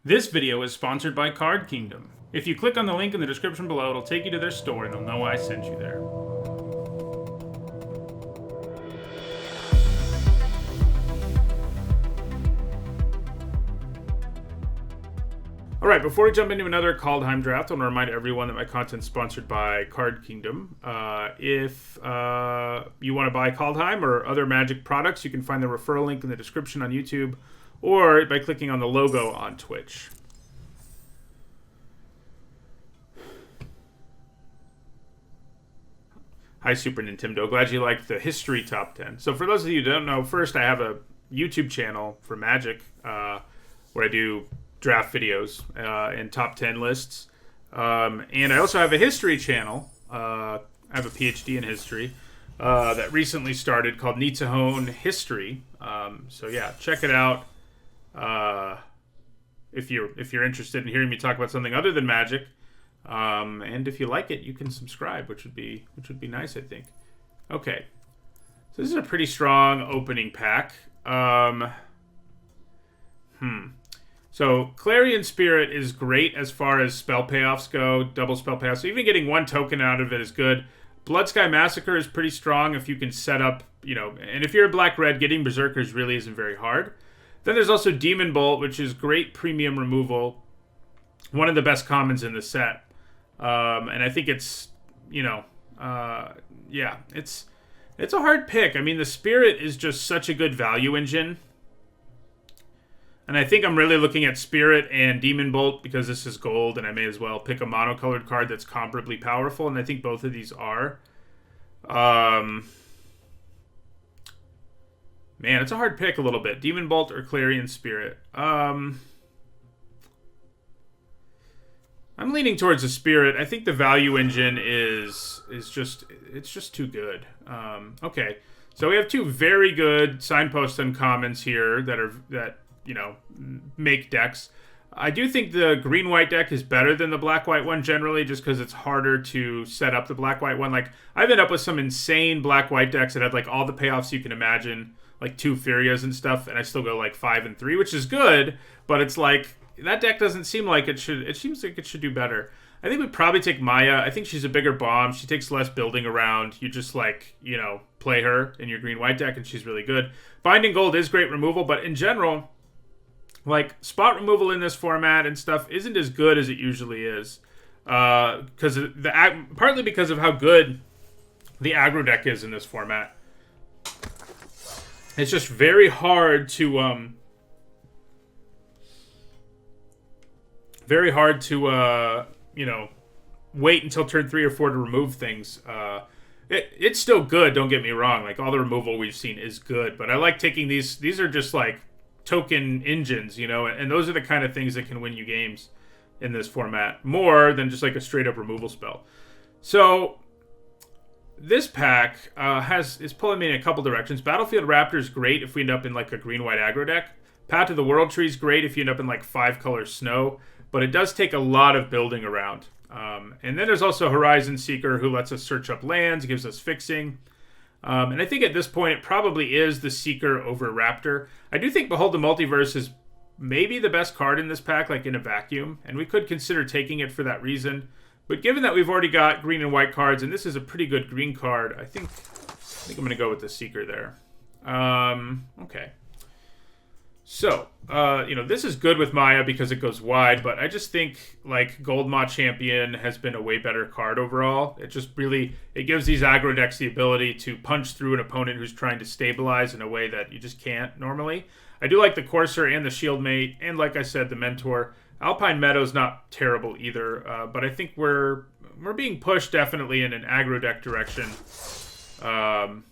This video is sponsored by Card Kingdom. If you click on the link in the description below, it'll take you to their store and they'll know I sent you there. Alright, before we jump into another Kaldheim draft, I want to remind everyone that my content is sponsored by Card Kingdom. If you want to buy Kaldheim or other Magic products, you can find the referral link in the description on YouTube or by clicking on the logo on Twitch. Hi, Super Nintendo. Glad you liked the history top 10. So for those of you who don't know, first I have a YouTube channel for Magic where I do draft videos and top 10 lists. And I also have a history channel. I have a PhD in history that recently started called Nitsahone History. So yeah, check it out if you're interested in hearing me talk about something other than Magic. And if you like it, you can subscribe, which would be nice, I think. Okay, so this is a pretty strong opening pack. So Clarion Spirit is great as far as spell payoffs go, double spell payoffs. So even getting one token out of it is good. Bloodsky Massacre is pretty strong if you can set up, and if you're a black-red, getting Berserkers really isn't very hard. Then there's also Demon Bolt, which is great premium removal. One of the best commons in the set. And I think it's, yeah, it's a hard pick. I mean, the Spirit is just such a good value engine. And I think I'm really looking at Spirit and Demon Bolt because this is gold, and I may as well pick a monocolored card that's comparably powerful, and I think both of these are. Man, it's a hard pick a little bit. Demon Bolt or Clarion Spirit. I'm leaning towards the Spirit. I think the value engine is just too good. Okay, so we have two very good signpost uncommons here that make decks. I do think the green-white deck is better than the black-white one generally, just because it's harder to set up the black-white one. Like, I've ended up with some insane black-white decks that had like all the payoffs you can imagine, like 2 Furias and stuff, and I still go like 5 and 3, which is good, but it's like that deck doesn't seem like it should. It seems like it should do better. I think we'd probably take Maya. I think she's a bigger bomb. She takes less building around. You just play her in your green-white deck, and she's really good. Binding Gold is great removal, but in general, like, spot removal in this format and stuff isn't as good as it usually is. Partly because of how good the aggro deck is in this format. It's just very hard to wait until turn 3 or 4 to remove things. It's still good, don't get me wrong. Like, all the removal we've seen is good, but I like taking these. These are just like token engines, and those are the kind of things that can win you games in this format more than just like a straight up removal spell. So this pack is pulling me in a couple directions. Battlefield Raptor is great if we end up in like a green-white aggro deck. Path to the World Tree is great if you end up in like 5-color snow, but it does take a lot of building around. And then there's also Horizon Seeker, who lets us search up lands, gives us fixing. And I think at this point it probably is the Seeker over Raptor. I do think Behold the Multiverse is maybe the best card in this pack, like in a vacuum, and we could consider taking it for that reason. But given that we've already got green and white cards, and this is a pretty good green card, I think I'm going to go with the Seeker there. Okay. So, this is good with Maya because it goes wide, but I just think, like, Goldmaw Champion has been a way better card overall. It just really, it gives these aggro decks the ability to punch through an opponent who's trying to stabilize in a way that you just can't normally. I do like the Courser and the Shieldmate, and like I said, the Mentor. Alpine Meadow's not terrible either, but I think we're being pushed definitely in an aggro deck direction. I'm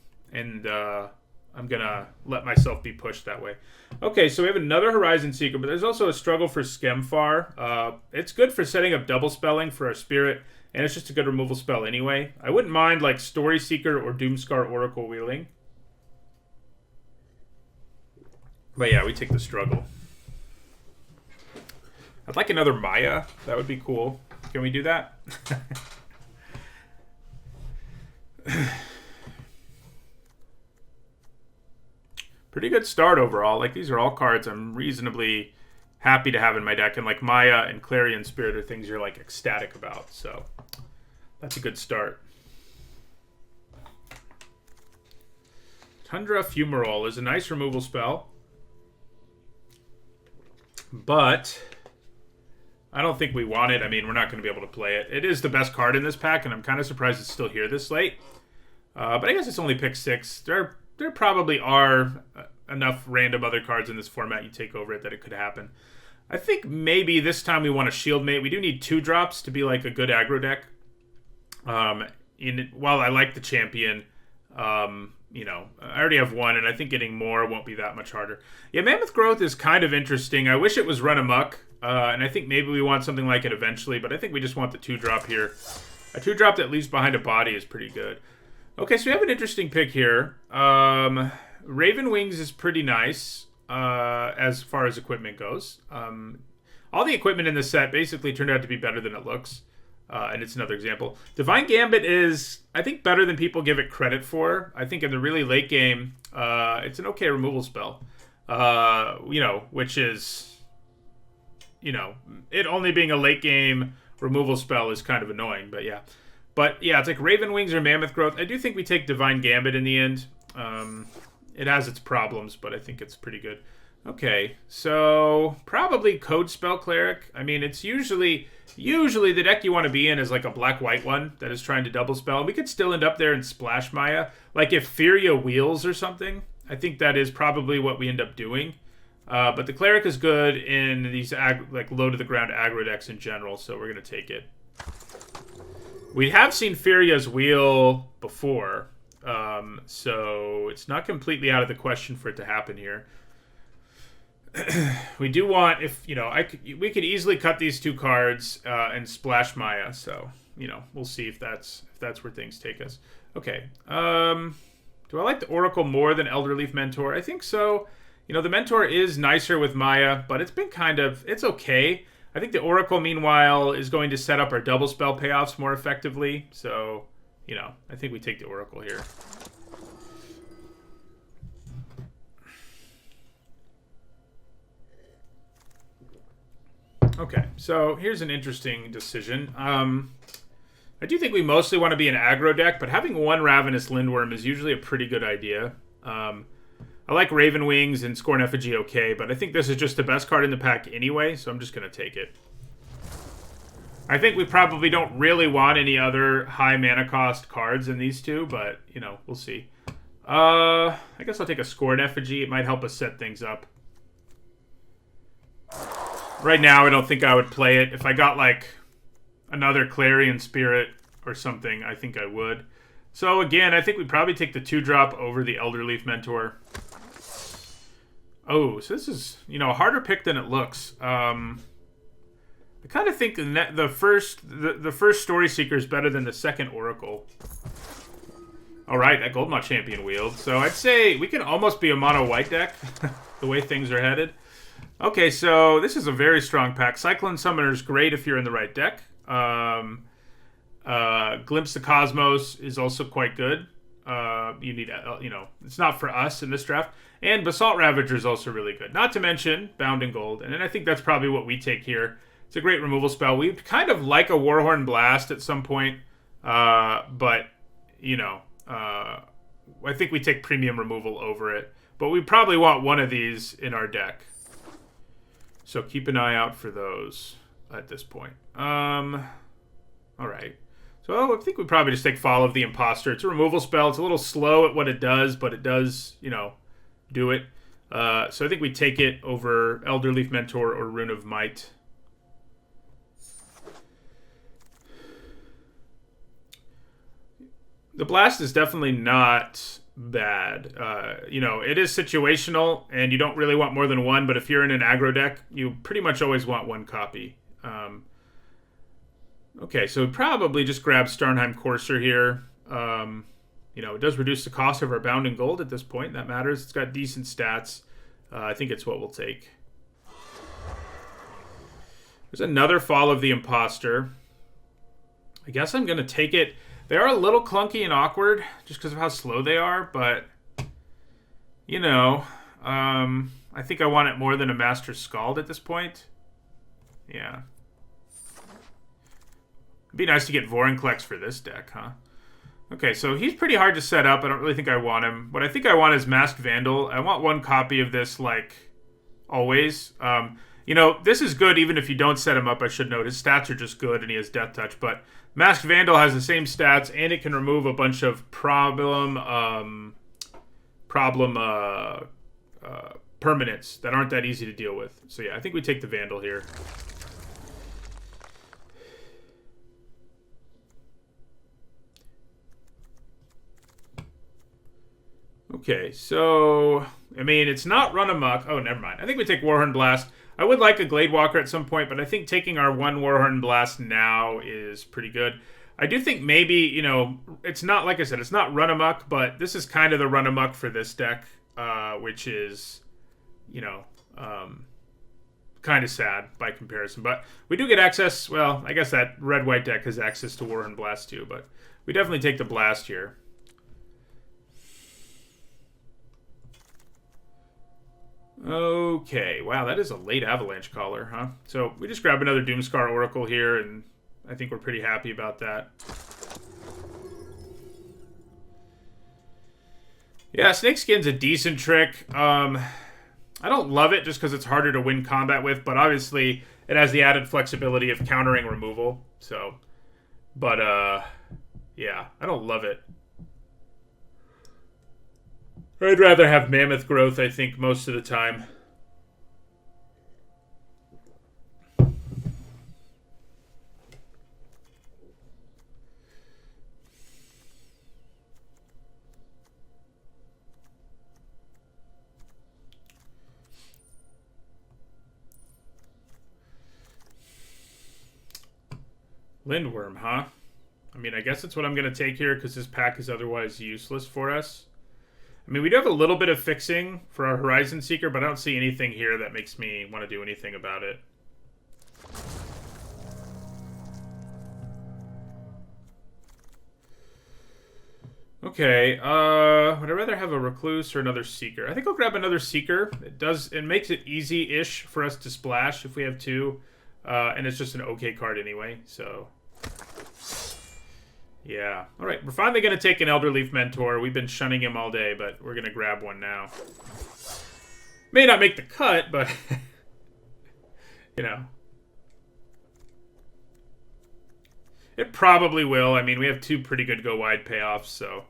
going to let myself be pushed that way. Okay, so we have another Horizon Seeker, but there's also a struggle for Skemfar. It's good for setting up double spelling for our Spirit, and it's just a good removal spell anyway. I wouldn't mind like Story Seeker or Doomscar Oracle Wheeling. But yeah, we take the struggle. I'd like another Maya. That would be cool. Can we do that? Pretty good start overall. Like, these are all cards I'm reasonably happy to have in my deck. And like Maya and Clarion Spirit are things you're like ecstatic about. So that's a good start. Tundra Fumarole is a nice removal spell, but I don't think we want it. I mean, we're not going to be able to play it. It is the best card in this pack, and I'm kind of surprised it's still here this late. But I guess it's only pick 6. There probably are enough random other cards in this format you take over it that it could happen. I think maybe this time we want a Shieldmate. We do need 2 drops to be like a good aggro deck. While I like the champion, you know, I already have 1, and I think getting more won't be that much harder. Yeah, Mammoth Growth is kind of interesting. I wish it was Run Amok, and I think maybe we want something like it eventually, but I think we just want the 2-drop here. A 2-drop that leaves behind a body is pretty good. Okay, so we have an interesting pick here. Raven Wings is pretty nice as far as equipment goes. All the equipment in this set basically turned out to be better than it looks. And it's another example. Divine Gambit is, I think, better than people give it credit for. I think in the really late game, it's an okay removal spell. You know, which is, you know, it only being a late game removal spell is kind of annoying, but yeah. But yeah, it's like Raven Wings or Mammoth Growth. I do think we take Divine Gambit in the end. It has its problems, but I think it's pretty good. Okay, so probably Code Spell Cleric. I mean, it's usually the deck you want to be in is like a black-white one that is trying to double spell. We could still end up there and Splash Maya. Like if Furia Wheels or something, I think that is probably what we end up doing. But the Cleric is good in these like low-to-the-ground aggro decks in general, so we're going to take it. We have seen Furia's Wheel before, so it's not completely out of the question for it to happen here. We do want, if you know, we could easily cut these 2 cards and Splash Maya. So you know, we'll see if that's where things take us. Okay. Do I like the Oracle more than Elderleaf Mentor? I think so. You know, the Mentor is nicer with Maya, but it's been it's okay. I think the Oracle, meanwhile, is going to set up our double spell payoffs more effectively. So, you know, I think we take the Oracle here. Okay, so here's an interesting decision. I do think we mostly want to be an aggro deck, but having 1 Ravenous Lindworm is usually a pretty good idea. I like Raven Wings and Scorn Effigy okay, but I think this is just the best card in the pack anyway, so I'm just going to take it. I think we probably don't really want any other high mana cost cards in these 2, but, you know, we'll see. I guess I'll take a Scorn Effigy. It might help us set things up. Right now, I don't think I would play it. If I got, like, another Clarion Spirit or something, I think I would. So, again, I think we probably take the 2-drop over the Elderleaf Mentor. Oh, so this is, you know, a harder pick than it looks. I kind of think the first Story Seeker is better than the second Oracle. All right, that Goldmot Champion wield. So I'd say we can almost be a mono-white deck, the way things are headed. Okay, so this is a very strong pack. Cyclone Summoner is great if you're in the right deck. Glimpse the Cosmos is also quite good. You need, you know, it's not for us in this draft. And Basalt Ravager is also really good. Not to mention Bound in Gold. And then I think that's probably what we take here. It's a great removal spell. We'd kind of like a Warhorn Blast at some point. But, you know, I think we take premium removal over it. But we probably want one of these in our deck. So keep an eye out for those at this point. All right. So I think we probably just take Fall of the Imposter. It's a removal spell. It's a little slow at what it does, but it does, you know, do it. So I think we take it over Elderleaf Mentor or Rune of Might. The Blast is definitely not bad. You know, it is situational, and you don't really want more than one, but if you're in an aggro deck, you pretty much always want one copy. Okay, so probably just grab Starnheim Courser here. You know, it does reduce the cost of our Bound in Gold at this point. That matters. It's got decent stats. I think it's what we'll take. There's another Fall of the Imposter. I guess I'm going to take it. They are a little clunky and awkward just because of how slow they are, but, you know, I I think I want it more than a Master Scald at this point. Yeah. It'd be nice to get Vorinclex for this deck, huh? Okay, so he's pretty hard to set up. I don't really think I want him. What I think I want is Masked Vandal. I want one copy of this, like, always. You know, this is good even if you don't set him up, I should note. His stats are just good, and he has Death Touch. But Masked Vandal has the same stats, and it can remove a bunch of permanents that aren't that easy to deal with. So yeah, I think we take the Vandal here. Okay, so I mean, it's not Run Amok. Oh, never mind. I think we take Warhorn Blast. I would like a Gladewalker at some point, but I think taking our one Warhorn Blast now is pretty good. I do think maybe, you know, it's not, like I said, it's not Run Amok, but this is kind of the Run Amok for this deck, which is, you know, kind of sad by comparison. But we do get access, well, I guess that red-white deck has access to Warhorn Blast too, but we definitely take the Blast here. Okay, wow, that is a late Avalanche Caller, huh? So we just grab another Doomscar Oracle here, and I think we're pretty happy about that. Yeah, Snakeskin's a decent trick. I don't love it just because it's harder to win combat with, but obviously it has the added flexibility of countering removal. So, but yeah, I don't love it. I'd rather have Mammoth Growth, I think, most of the time. Lindworm, huh? I mean, I guess that's what I'm going to take here because this pack is otherwise useless for us. I mean, we do have a little bit of fixing for our Horizon Seeker, but I don't see anything here that makes me want to do anything about it. Okay, would I rather have a Recluse or another Seeker? I think I'll grab another Seeker. It makes it easy-ish for us to splash if we have two, and it's just an okay card anyway, so... Yeah. All right, we're finally going to take an Elderleaf Mentor. We've been shunning him all day, but we're going to grab one now. May not make the cut, but, you know. It probably will. I mean, we have two pretty good go-wide payoffs, so.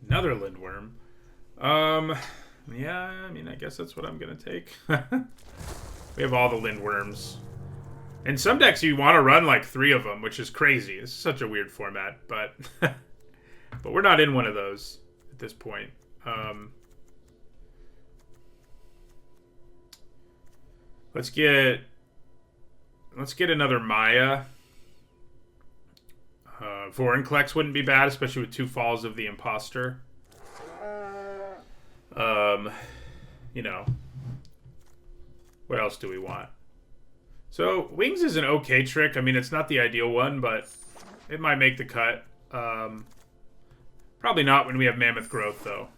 Another Lindworm. Yeah, I mean, I guess that's what I'm going to take. We have all the Lindworms. In some decks, you want to run like 3 of them, which is crazy. It's such a weird format, but but we're not in one of those at this point. Let's get another Maya. Vorinclex wouldn't be bad, especially with 2 Falls of the Imposter. You know, what else do we want? So, Wings is an okay trick. I mean, it's not the ideal one, but it might make the cut. Probably not when we have Mammoth Growth, though.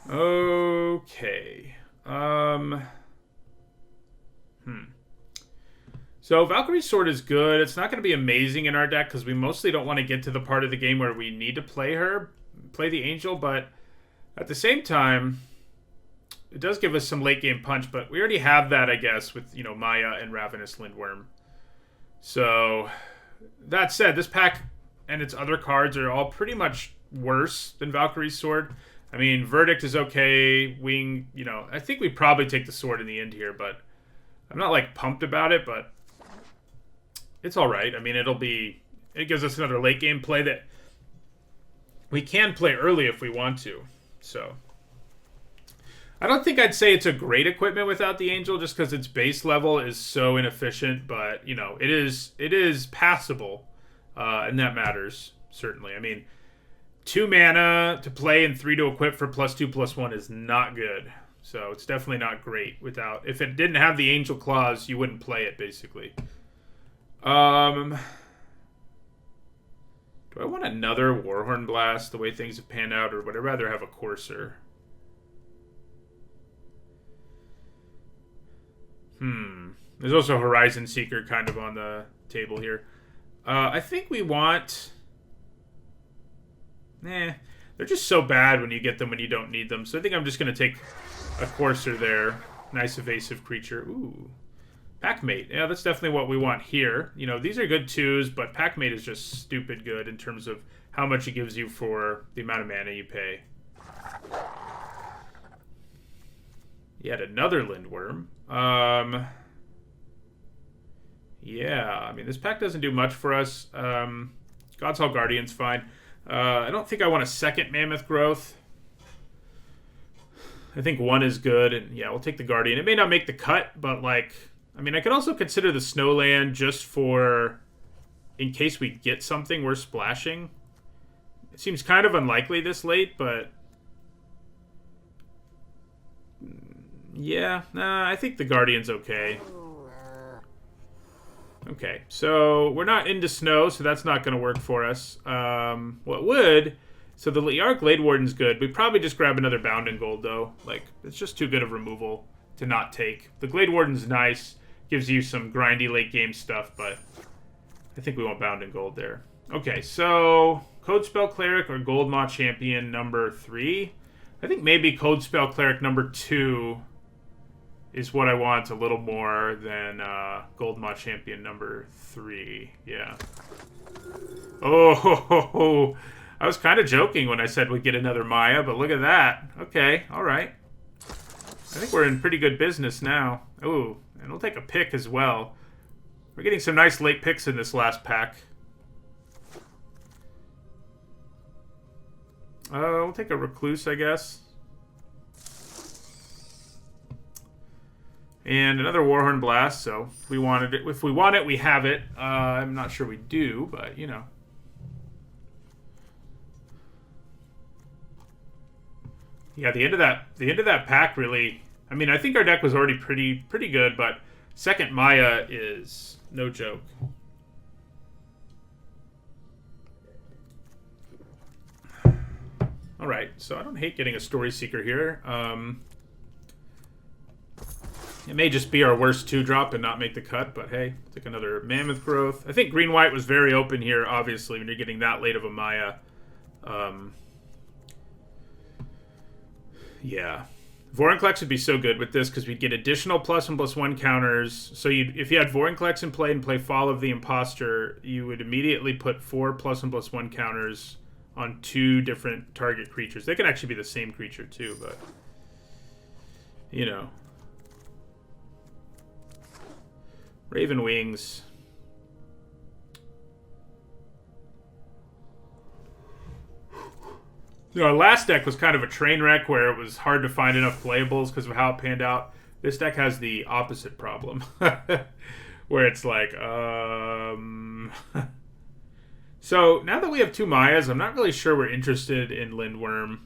Okay. So Valkyrie's Sword is good. It's not going to be amazing in our deck because we mostly don't want to get to the part of the game where we need to play the Angel, but at the same time, it does give us some late game punch, but we already have that, I guess, with, you know, Maya and Ravenous Lindworm. So, that said, this pack and its other cards are all pretty much worse than Valkyrie's Sword. I mean, Verdict is okay. Wing, you know, I think we probably take the Sword in the end here, but I'm not, like, pumped about it, but it's all right. I mean, it gives us another late game play that we can play early if we want to. So, I don't think I'd say it's a great equipment without the Angel, just because its base level is so inefficient. But you know, it is passable, and that matters certainly. I mean, 2 mana to play and 3 to equip for +2/+1 is not good. So it's definitely not great without... If it didn't have the Angel Claws, you wouldn't play it, basically. Do I want another Warhorn Blast the way things have panned out, or would I rather have a Courser? There's also Horizon Seeker kind of on the table here. I think we want... they're just so bad when you get them when you don't need them. So I think I'm just going to take a Courser there. Nice evasive creature. Ooh. Packmate. Yeah, that's definitely what we want here. You know, these are good 2s, but Packmate is just stupid good in terms of how much it gives you for the amount of mana you pay. Yet another Lindworm. Yeah, I mean, this pack doesn't do much for us. God's Hall Guardian's fine. I don't think I want a second Mammoth Growth. I think 1 is good, and yeah, we'll take the Guardian. It may not make the cut, but, like, I mean, I could also consider the Snowland just for, in case we get something worth splashing. It seems kind of unlikely this late, but... yeah, I think the Guardian's okay. Okay, so we're not into snow, so that's not going to work for us. What would... So the Liar Glade Warden's good. We'd probably just grab another Bound in Gold, though. Like, it's just too good of removal to not take. The Glade Warden's nice. Gives you some grindy late-game stuff, but I think we want Bound in Gold there. Okay, so Code Spell Cleric or Gold Maw Champion number 3. I think maybe Code Spell Cleric number 2... is what I want a little more than Gold Maw Champion number 3. Yeah. Oh, I was kind of joking when I said we'd get another Maya, but look at that. Okay, all right. I think we're in pretty good business now. Ooh, and we'll take a pick as well. We're getting some nice late picks in this last pack. We'll take a Recluse, I guess. And another Warhorn Blast, so if we wanted it, if we want it, we have it. I'm not sure we do, but you know. Yeah, the end of that pack really. I mean, I think our deck was already pretty good, but second Maya is no joke. All right, so I don't hate getting a Story Seeker here. It may just be our worst 2-drop and not make the cut, but hey, take another Mammoth Growth. I think Green-White was very open here, obviously, when you're getting that late of a Maya. Yeah. Vorinclex would be so good with this because we'd get additional +1/+1 counters. So if you had Vorinclex in play and play Fall of the Imposter, you would immediately put 4 +1/+1 counters on 2 different target creatures. They can actually be the same creature too, but you know. Raven Wings. You know, our last deck was kind of a train wreck where it was hard to find enough playables because of how it panned out. This deck has the opposite problem. Where it's like, So, now that we have 2 Mayas, I'm not really sure we're interested in Lindworm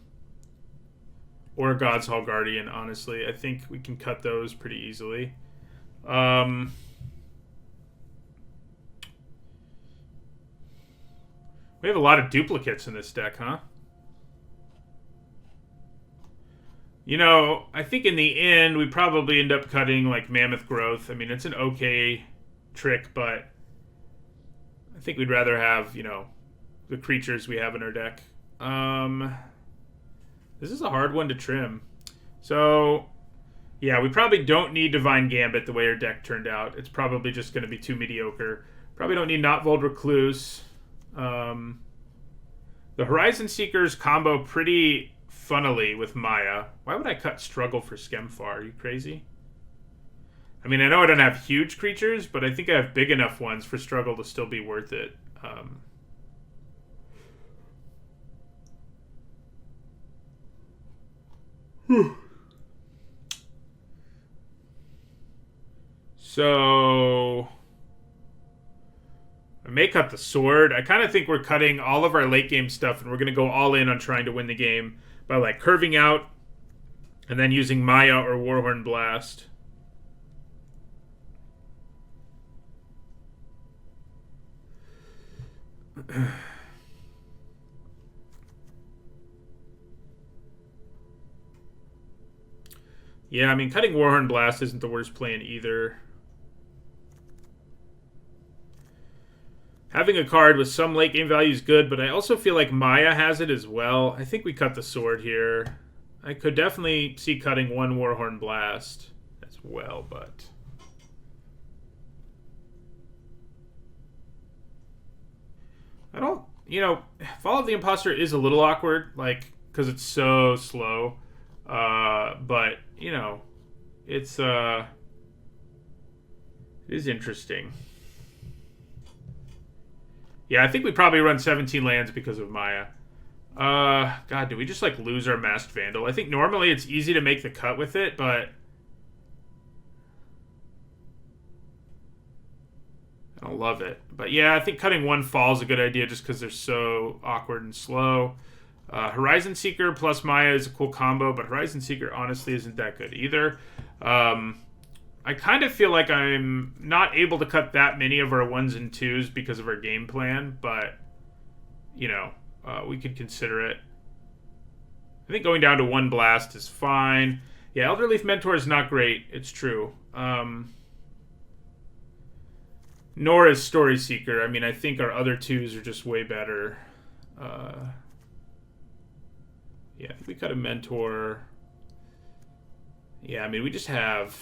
or God's Hall Guardian, honestly. I think we can cut those pretty easily. We have a lot of duplicates in this deck, huh? You know, I think in the end, we probably end up cutting, like, Mammoth Growth. I mean, it's an okay trick, but I think we'd rather have, you know, the creatures we have in our deck. This is a hard one to trim. So, yeah, we probably don't need Divine Gambit the way our deck turned out. It's probably just going to be too mediocre. Probably don't need Notvold Recluse. The Horizon Seekers combo pretty funnily with Maya. Why would I cut Struggle for Skemfar? Are you crazy? I mean, I know I don't have huge creatures, but I think I have big enough ones for Struggle to still be worth it. So I may cut the Sword. I kind of think we're cutting all of our late game stuff, and we're going to go all in on trying to win the game by like curving out And then using Maya or Warhorn Blast. Yeah, I mean, cutting Warhorn Blast isn't the worst plan either. Having a card with some late game value is good, but I also feel like Maya has it as well. I think we cut the sword here. I could definitely see cutting one Warhorn Blast as well, but... I don't... You know, Fall of the Imposter is a little awkward, like, because it's so slow. But, you know, it is interesting. Yeah, I think we probably run 17 lands because of Maya. God, do we just, like, lose our Masked Vandal? I think normally it's easy to make the cut with it, but... I don't love it. But yeah, I think cutting one Fall is a good idea just because they're so awkward and slow. Horizon Seeker plus Maya is a cool combo, but Horizon Seeker honestly isn't that good either. I kind of feel like I'm not able to cut that many of our 1s and 2s because of our game plan, but, you know, we could consider it. I think going down to 1 blast is fine. Yeah, Elderleaf Mentor is not great. It's true. Nor is Story Seeker. I mean, I think our other 2s are just way better. Yeah, I think we cut a Mentor. Yeah, I mean, we just have...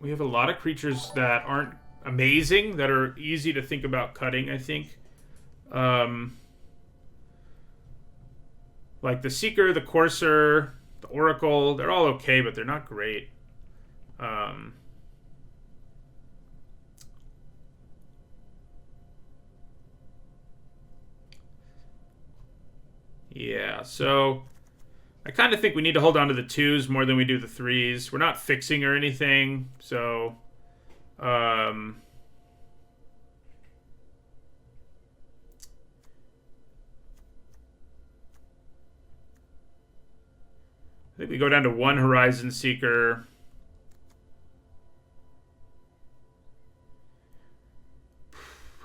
We have a lot of creatures that aren't amazing, that are easy to think about cutting, I think. Like the Seeker, the Courser, the Oracle, they're all okay, but they're not great. Yeah, so I kind of think we need to hold on to the 2s more than we do the 3s. We're not fixing or anything, so I think we go down to 1 Horizon Seeker.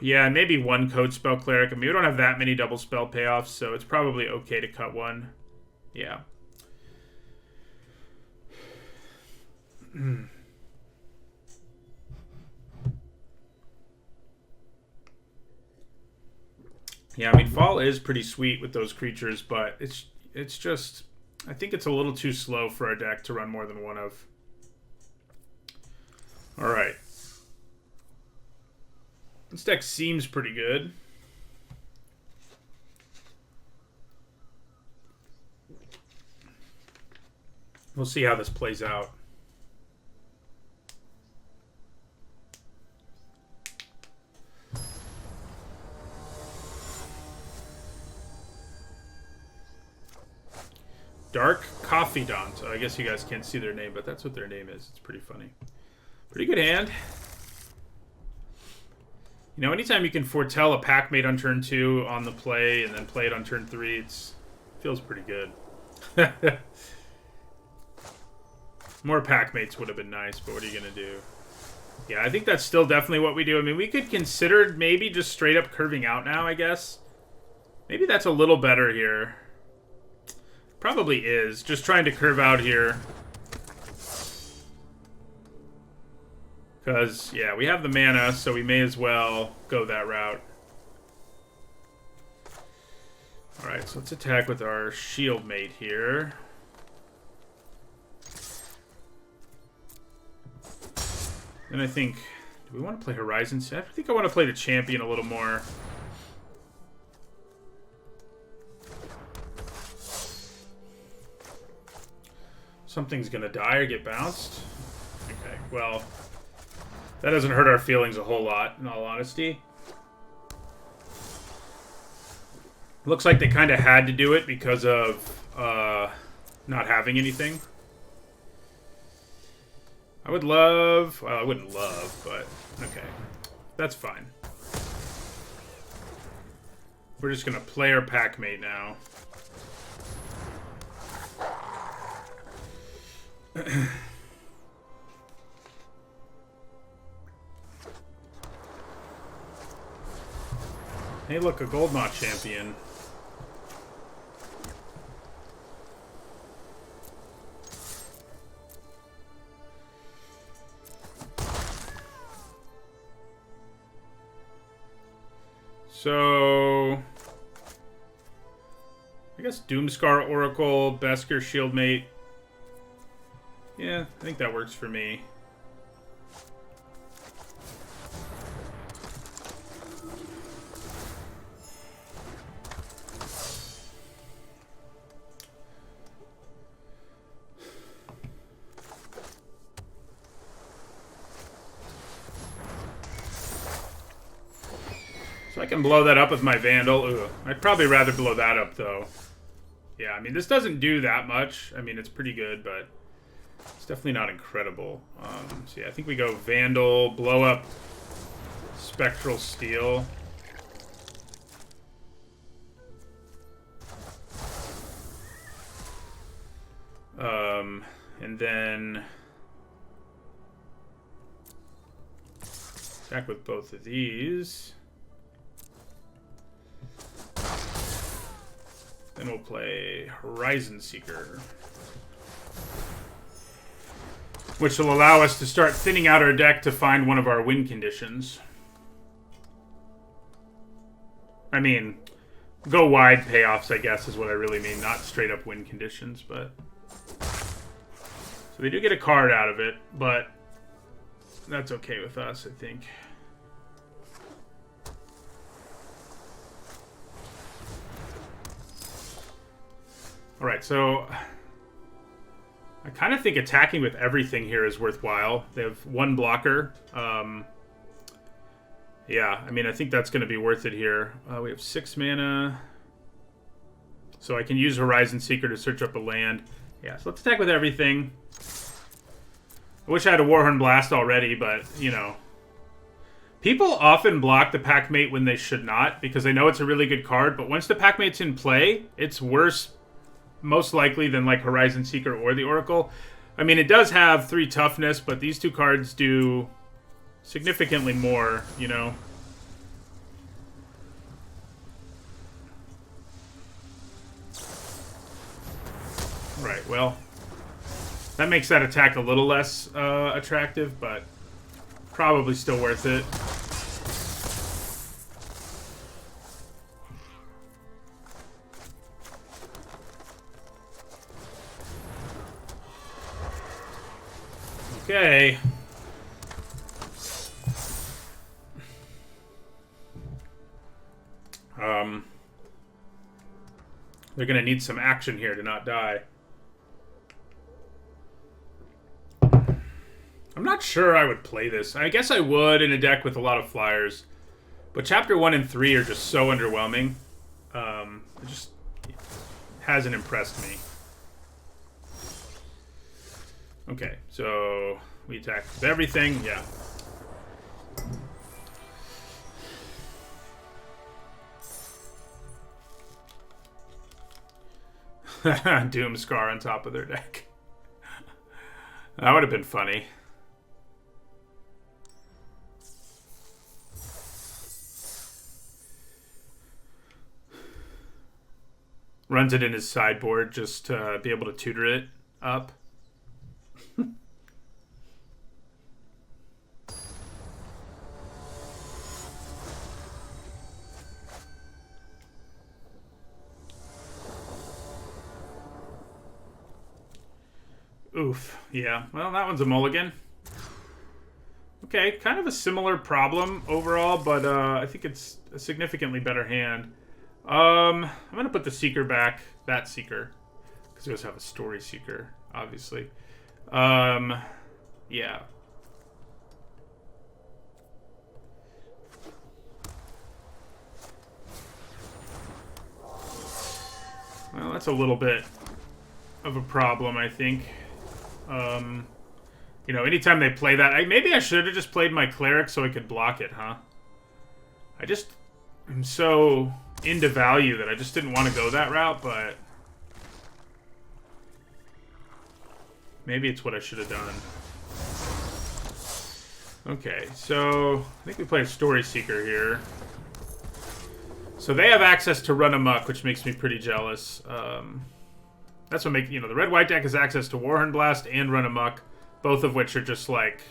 Yeah, maybe 1 Code Spell Cleric. I mean, we don't have that many double spell payoffs, so it's probably okay to cut 1. Yeah. Yeah, I mean, Fall is pretty sweet with those creatures, but it's just... I think it's a little too slow for our deck to run more than 1 of. Alright. This deck seems pretty good. We'll see how this plays out. Dark Confidant. I guess you guys can't see their name, but that's what their name is. It's pretty funny. Pretty good hand. You know, anytime you can foretell a Packmate on turn 2 on the play and then play it on turn 3, it feels pretty good. More Packmates would have been nice, but what are you going to do? Yeah, I think that's still definitely what we do. I mean, we could consider maybe just straight up curving out now, I guess. Maybe that's a little better here. Probably is. Just trying to curve out here. Because, yeah, we have the mana, so we may as well go that route. Alright, so let's attack with our Shield Mate here. And I think... Do we want to play Horizon? I think I want to play the Champion a little more. Something's going to die or get bounced. Okay, well... That doesn't hurt our feelings a whole lot, in all honesty. Looks like they kind of had to do it because of not having anything. I would love... Well, I wouldn't love, but... Okay. That's fine. We're just going to play our Packmate now. Hey, look, a gold knot champion. So, I guess Doomscar Oracle, Beskar Shieldmate. Yeah, I think that works for me. So I can blow that up with my Vandal. Ugh. I'd probably rather blow that up, though. Yeah, I mean, this doesn't do that much. I mean, it's pretty good, but it's definitely not incredible. So yeah, I think we go Vandal, blow up Spectral Steel. And then attack with both of these. Then we'll play Horizon Seeker, which will allow us to start thinning out our deck to find one of our win conditions. I mean, go wide payoffs, I guess, is what I really mean. Not straight up win conditions, but... So they do get a card out of it, but that's okay with us, I think. Alright, so I kind of think attacking with everything here is worthwhile. They have one blocker. Yeah, I mean, I think that's going to be worth it here. We have 6 mana. So I can use Horizon Seeker to search up a land. Yeah, so let's attack with everything. I wish I had a Warhorn Blast already, but, you know. People often block the Packmate when they should not, because they know it's a really good card, but once the Packmate's in play, it's worse, most likely, than, like, Horizon Seeker or the Oracle. I mean, it does have 3 toughness, but these two cards do significantly more, you know. Right, well, that makes that attack a little less attractive, but probably still worth it. Okay. They're gonna need some action here to not die. I'm not sure I would play this. I guess I would in a deck with a lot of flyers. But Chapter 1 and 3 are just so underwhelming. It just hasn't impressed me. Okay, so we attack with everything. Yeah. Doomscar on top of their deck. That would have been funny. Runs it in his sideboard just to be able to tutor it up. Oof. Yeah. Well, that one's a mulligan. Okay, kind of a similar problem overall, but I think it's a significantly better hand. I'm going to put the Seeker back. That Seeker. Because we also have a Story Seeker, obviously. Yeah. Well, that's a little bit of a problem, I think. You know, anytime they play that... maybe I should have just played my Cleric so I could block it, huh? I just am so into value that I just didn't want to go that route, but... Maybe it's what I should have done. Okay, so I think we play a Story Seeker here. So they have access to Run Amok, which makes me pretty jealous. That's what makes, you know, the red-white deck has access to Warhorn Blast and Run Amok, both of which are just like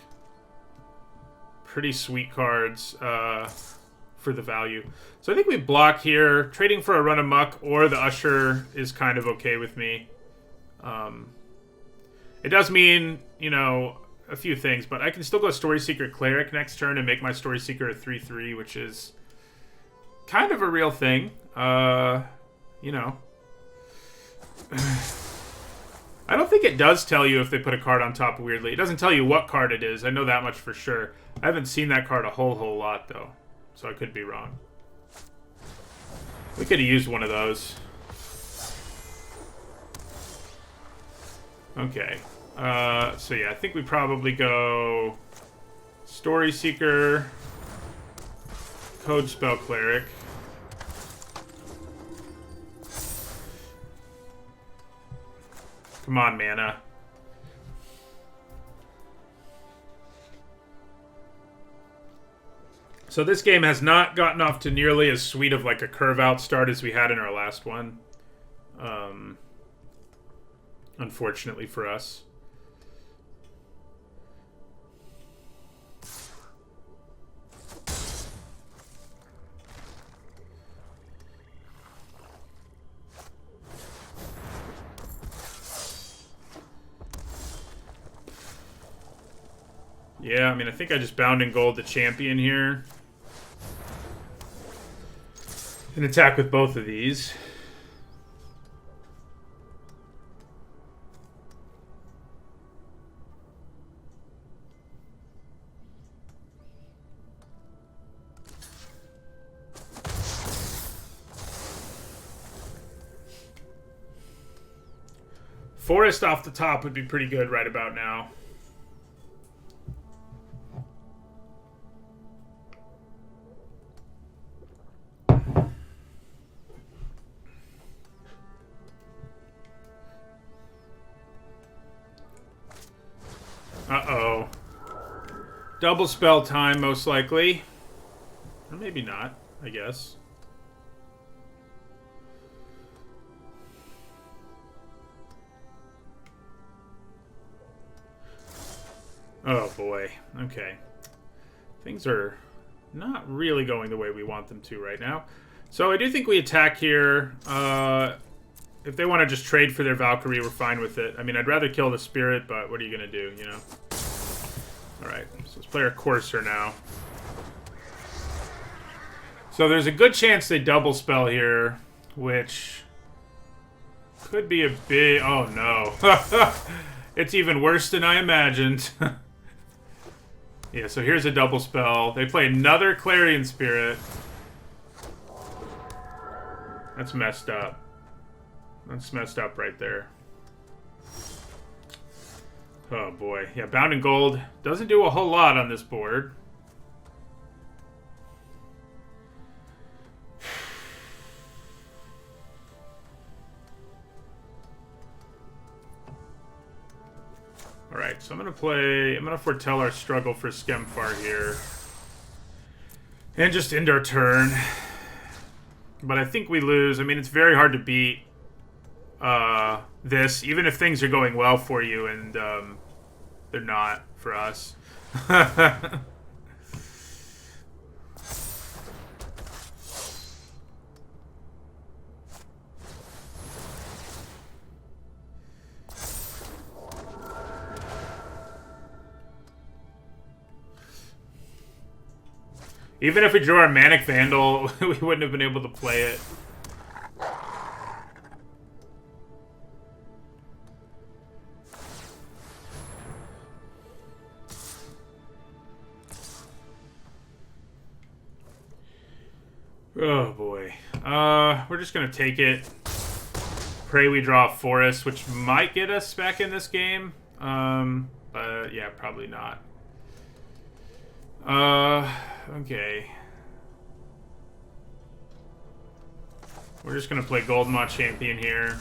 pretty sweet cards for the value. So I think we block here. Trading for a Run Amok or the Usher is kind of okay with me. It does mean, you know, a few things, but I can still go Story Seeker Cleric next turn and make my Story Seeker a 3/3, which is kind of a real thing. You know. I don't think it does tell you if they put a card on top weirdly. It doesn't tell you what card it is. I know that much for sure. I haven't seen that card a whole lot, though. So I could be wrong. We could have used one of those. Okay. So yeah, I think we probably go Story Seeker, Code Spell Cleric. Come on, mana. So this game has not gotten off to nearly as sweet of like a curve out start as we had in our last one. Unfortunately for us. Yeah, I mean, I think I just Bound in Gold the champion here. And attack with both of these. Forest off the top would be pretty good right about now. Uh-oh. Double spell time, most likely. Or maybe not, I guess. Oh, boy. Okay. Things are not really going the way we want them to right now. So I do think we attack here. If they want to just trade for their Valkyrie, we're fine with it. I mean, I'd rather kill the Spirit, but what are you going to do, you know? Alright, so let's play our Courser now. So there's a good chance they double spell here, which could be a big... Oh, no. It's even worse than I imagined. Yeah, so here's a double spell. They play another Clarion Spirit. That's messed up. That's messed up right there. Oh, boy. Yeah, Bound in Gold doesn't do a whole lot on this board. Alright, so I'm going to foretell our struggle for Skemfar here. And just end our turn. But I think we lose. I mean, it's very hard to beat this, even if things are going well for you, and they're not for us. Even if we drew our Manic Vandal, we wouldn't have been able to play it. Oh boy. We're just gonna take it. Pray we draw a Forest, which might get us back in this game. But yeah, probably not. Okay. We're just gonna play Goldmont Champion here.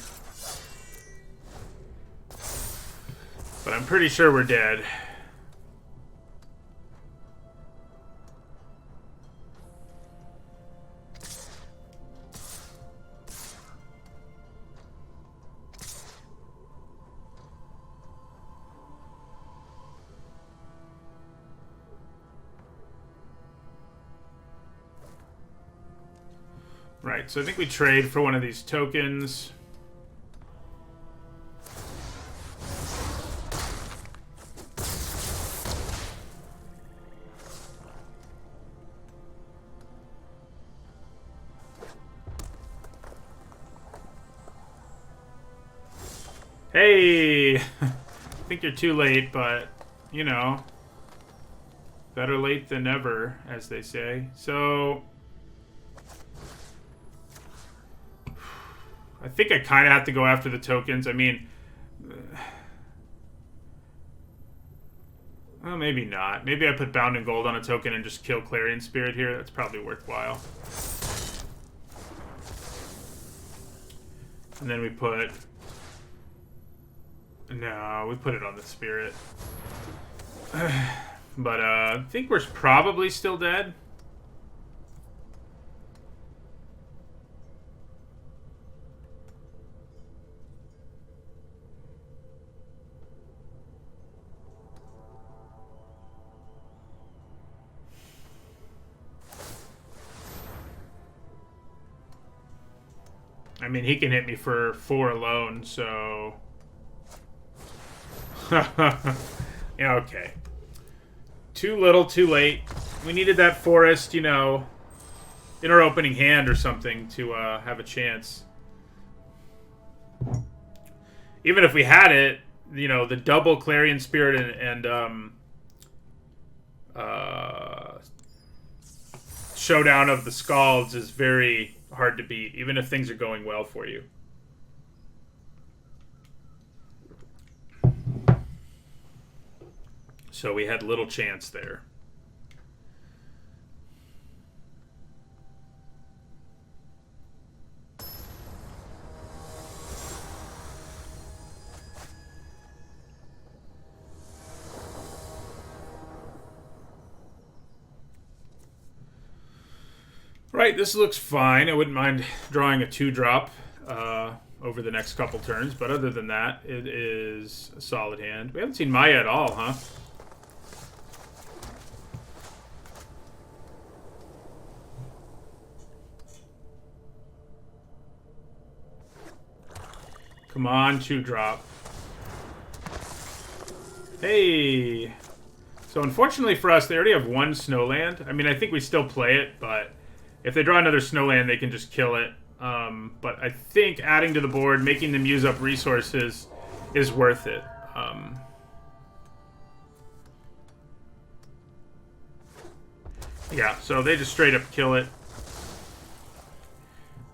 But but I'm pretty sure we're dead. Right, so I think we trade for one of these tokens. Hey! I think you're too late, but, you know, better late than never, as they say. So I think I kind of have to go after the tokens. I mean, well, maybe not. Maybe I put Bound in Gold on a token and just kill Clarion Spirit here. That's probably worthwhile. And then we put... No, we put it on the Spirit. But I think we're probably still dead. I mean, he can hit me for 4 alone, so... Yeah, okay. Too little, too late. We needed that forest, you know, in our opening hand or something to have a chance. Even if we had it, you know, the double Clarion Spirit and Showdown of the Scalds is very hard to beat, even if things are going well for you. So we had little chance there. Right, this looks fine. I wouldn't mind drawing a 2-drop over the next couple turns, but other than that, it is a solid hand. We haven't seen Maya at all, huh? Come on, 2-drop. Hey! So unfortunately for us, they already have 1 Snowland. I mean, I think we still play it, but if they draw another Snowland, they can just kill it. But I think adding to the board, making them use up resources is worth it. Yeah, so they just straight up kill it.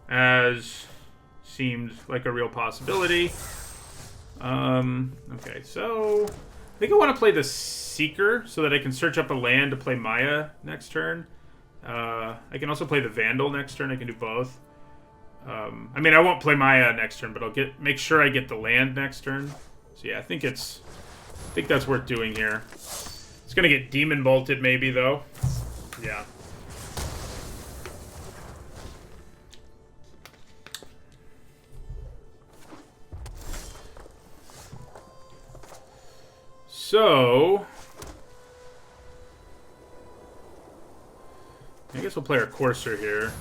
As seemed like a real possibility. Okay, so I think I want to play the Seeker so that I can search up a land to play Maya next turn. I can also play the Vandal next turn. I can do both. I mean, I won't play Maya next turn, but I'll make sure I get the land next turn. So yeah, I think that's worth doing here. It's gonna get Demon Bolted maybe though. Yeah. So I guess we'll play our Courser here.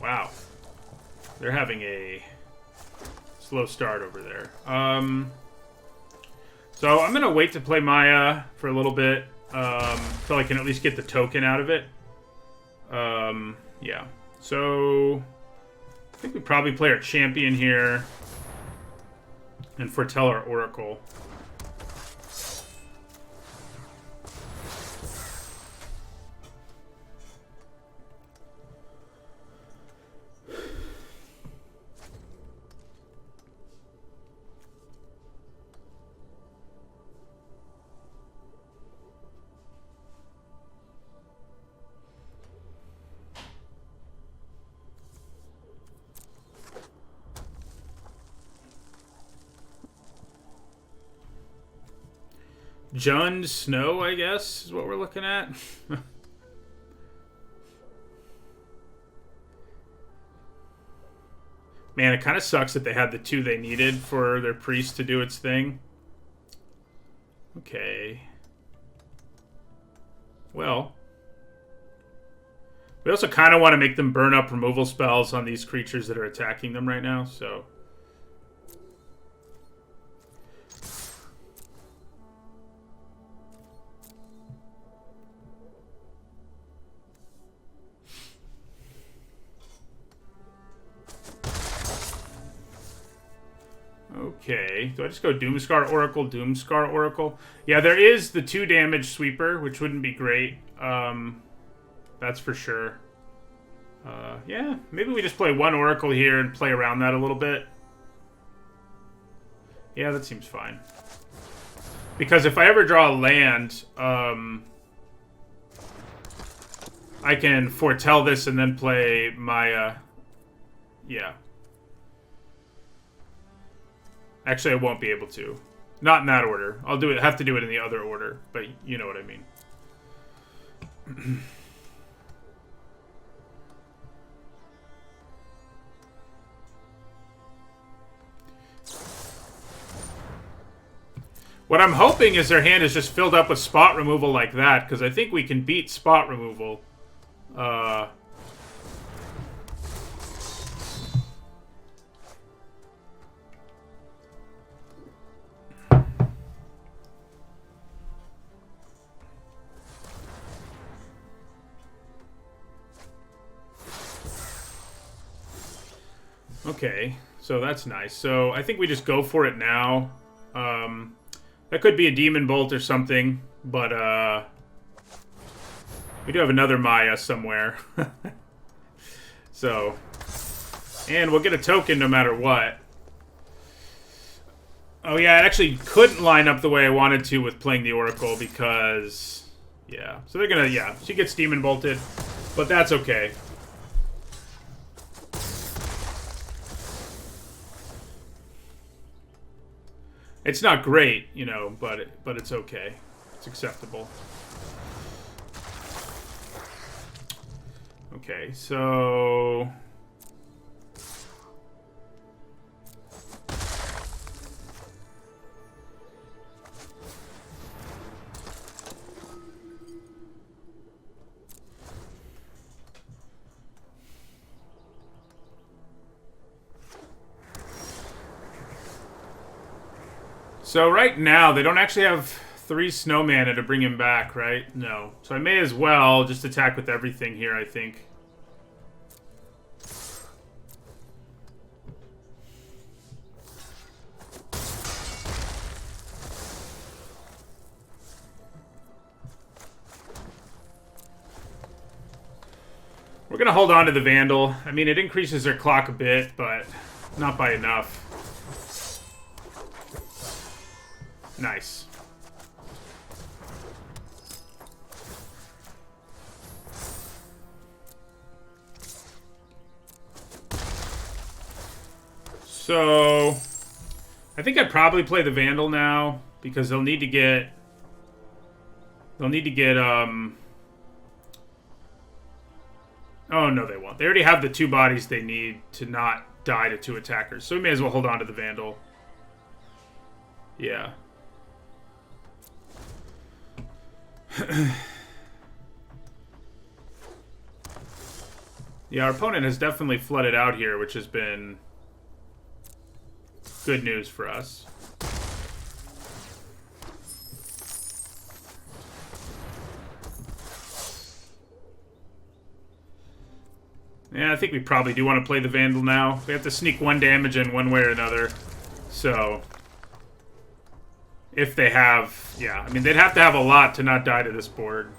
Wow. They're having a slow start over there. So I'm going to wait to play Maya for a little bit so I can at least get the token out of it. Yeah. So I think we probably play our Champion here and foretell our Oracle. Jund Snow, I guess, is what we're looking at. Man, it kind of sucks that they had the 2 they needed for their priest to do its thing. Okay. Well. We also kind of want to make them burn up removal spells on these creatures that are attacking them right now, so... Okay, do I just go Doomscar Oracle, Doomscar Oracle? Yeah, there is the 2 damage sweeper, which wouldn't be great. That's for sure. Yeah, maybe we just play 1 Oracle here and play around that a little bit. Yeah, that seems fine. Because if I ever draw a land, I can foretell this and then play my, yeah. Actually, I won't be able to. Not in that order. I'll do it. Have to do it in the other order, but you know what I mean. What I'm hoping is their hand is just filled up with spot removal like that, because I think we can beat spot removal. Okay, so that's nice. So I think we just go for it now. That could be a Demon Bolt or something, but we do have another Maya somewhere. So, and we'll get a token no matter what. Oh yeah, it actually couldn't line up the way I wanted to with playing the Oracle because, yeah. So they're gonna, yeah, she gets Demon Bolted, but that's okay. It's not great, you know, but it's okay. It's acceptable. Okay, so... So right now, they don't actually have 3 snow mana to bring him back, right? No. So I may as well just attack with everything here, I think. We're going to hold on to the Vandal. I mean, it increases their clock a bit, but not by enough. Nice. So, I think I'd probably play the Vandal now because they'll need to get oh no, they won't. They already have the 2 bodies they need to not die to 2 attackers. So we may as well hold on to the Vandal. Yeah. Yeah, our opponent has definitely flooded out here, which has been good news for us. Yeah, I think we probably do want to play the Vandal now. We have to sneak 1 damage in one way or another. So... if they have... yeah, I mean, they'd have to have a lot to not die to this board.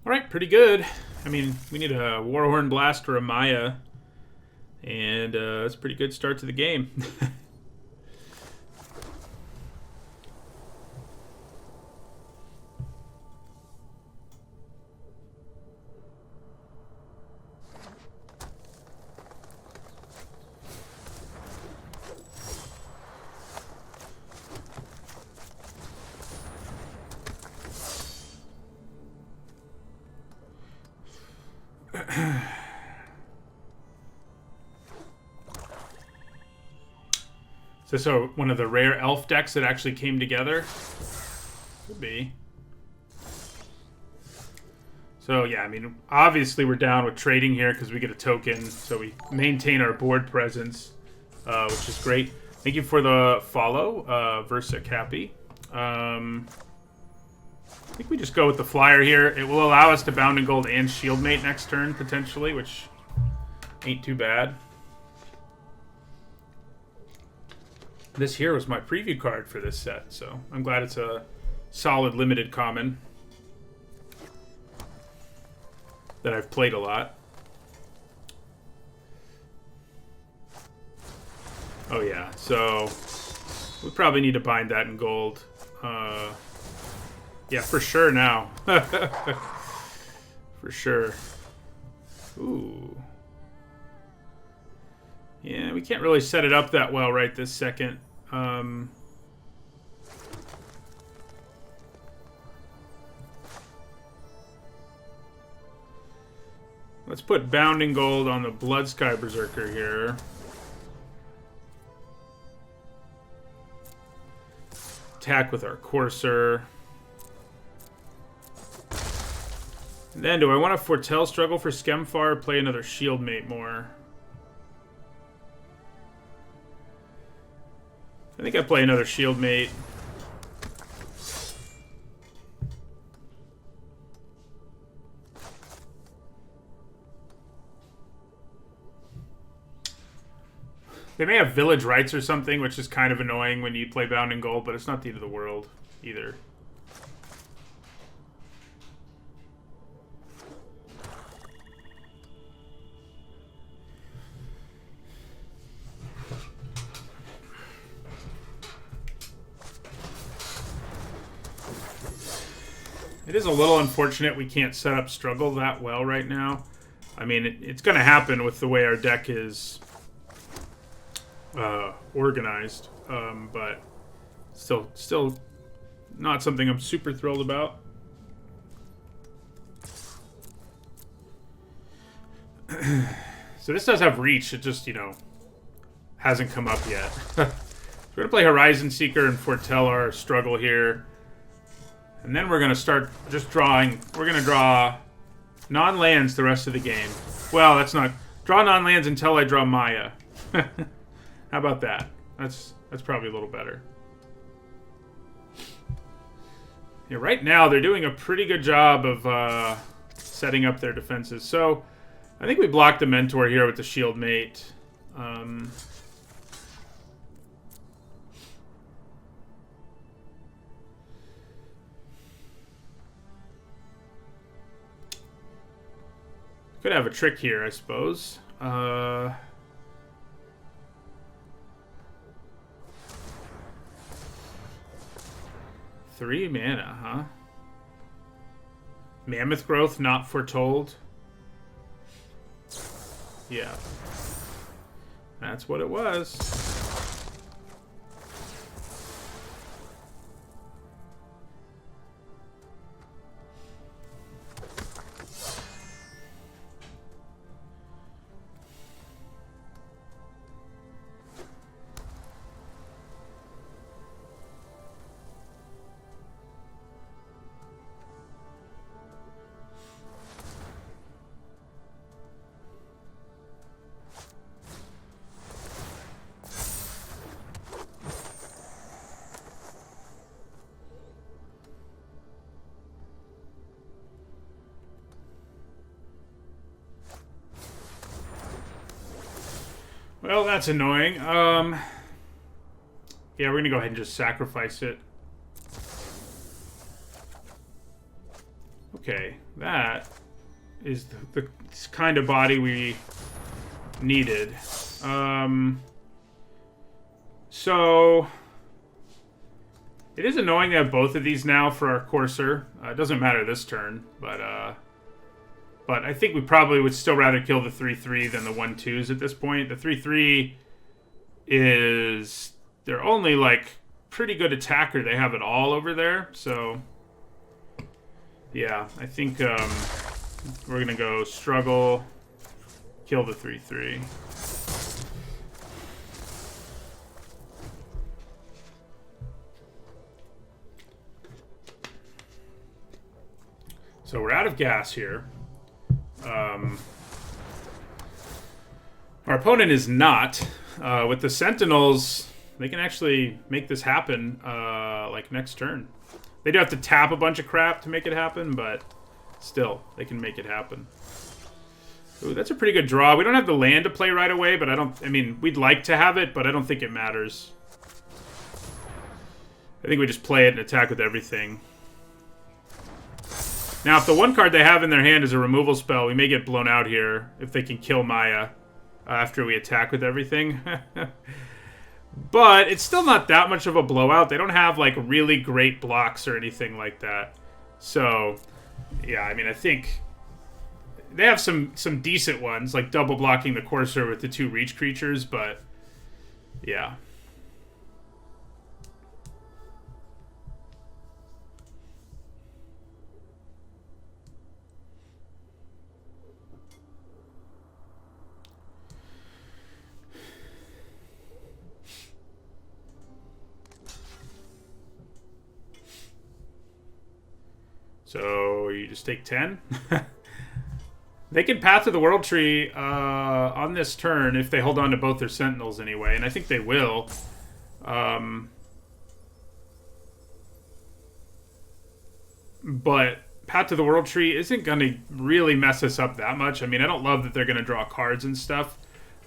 Alright, pretty good. I mean, we need a Warhorn Blast or a Maya. And that's a pretty good start to the game. So one of the rare elf decks that actually came together? Could be. So yeah, I mean, obviously we're down with trading here because we get a token, so we maintain our board presence, which is great. Thank you for the follow, Versa Cappy. I think we just go with the flyer here. It will allow us to Bound in Gold and Shieldmate next turn, potentially, which ain't too bad. This here was my preview card for this set, so I'm glad it's a solid limited common that I've played a lot. Oh yeah, so we probably need to bind that in gold. Yeah, for sure now. For sure. Ooh. Yeah, we can't really set it up that well right this second. Let's put Bounding Gold on the Bloodsky Berserker here. Attack with our Courser. And then, do I want to Foretell Struggle for Skemfar or play another Shieldmate more? I think I play another Shieldmate. They may have Village Rights or something, which is kind of annoying when you play Bound in Gold, but it's not the end of the world either. It is a little unfortunate we can't set up Struggle that well right now. I mean, it's going to happen with the way our deck is organized, but still not something I'm super thrilled about. So this does have reach, it just, you know, hasn't come up yet. We're going to play Horizon Seeker and foretell our Struggle here. And then we're going to start just drawing. We're going to draw non-lands the rest of the game. Well, that's not... Draw non-lands until I draw Maya. How about that? That's probably a little better. Yeah, right now they're doing a pretty good job of setting up their defenses. So I think we blocked the Mentor here with the Shieldmate. Could have a trick here, I suppose. 3 mana, huh? Mammoth Growth not foretold. Yeah. That's what it was. Well, that's annoying. Yeah, we're gonna go ahead and just sacrifice it. Okay, that is the kind of body we needed. So it is annoying to have both of these now for our Courser. It doesn't matter this turn, but I think we probably would still rather kill the 3/3 than the 1/2s at this point. The 3/3 is they're only like pretty good attacker. They have it all over there, so yeah, I think we're gonna go struggle, kill the 3/3. So we're out of gas here. Our opponent is not. With the Sentinels, they can actually make this happen like next turn. They do have to tap a bunch of crap to make it happen, but still, they can make it happen. Ooh, that's a pretty good draw. We don't have the land to play right away, but I mean, we'd like to have it, but I don't think it matters. I think we just play it and attack with everything. Now, if the one card they have in their hand is a removal spell, we may get blown out here if they can kill Maya after we attack with everything. But it's still not that much of a blowout. They don't have, like, really great blocks or anything like that. So, yeah, I mean, I think they have some decent ones, like double blocking the Courser with the 2 reach creatures, but yeah. So you just take 10. They can Path to the World Tree on this turn if they hold on to both their Sentinels anyway, and I think they will. But Path to the World Tree isn't going to really mess us up that much. I mean, I don't love that they're going to draw cards and stuff.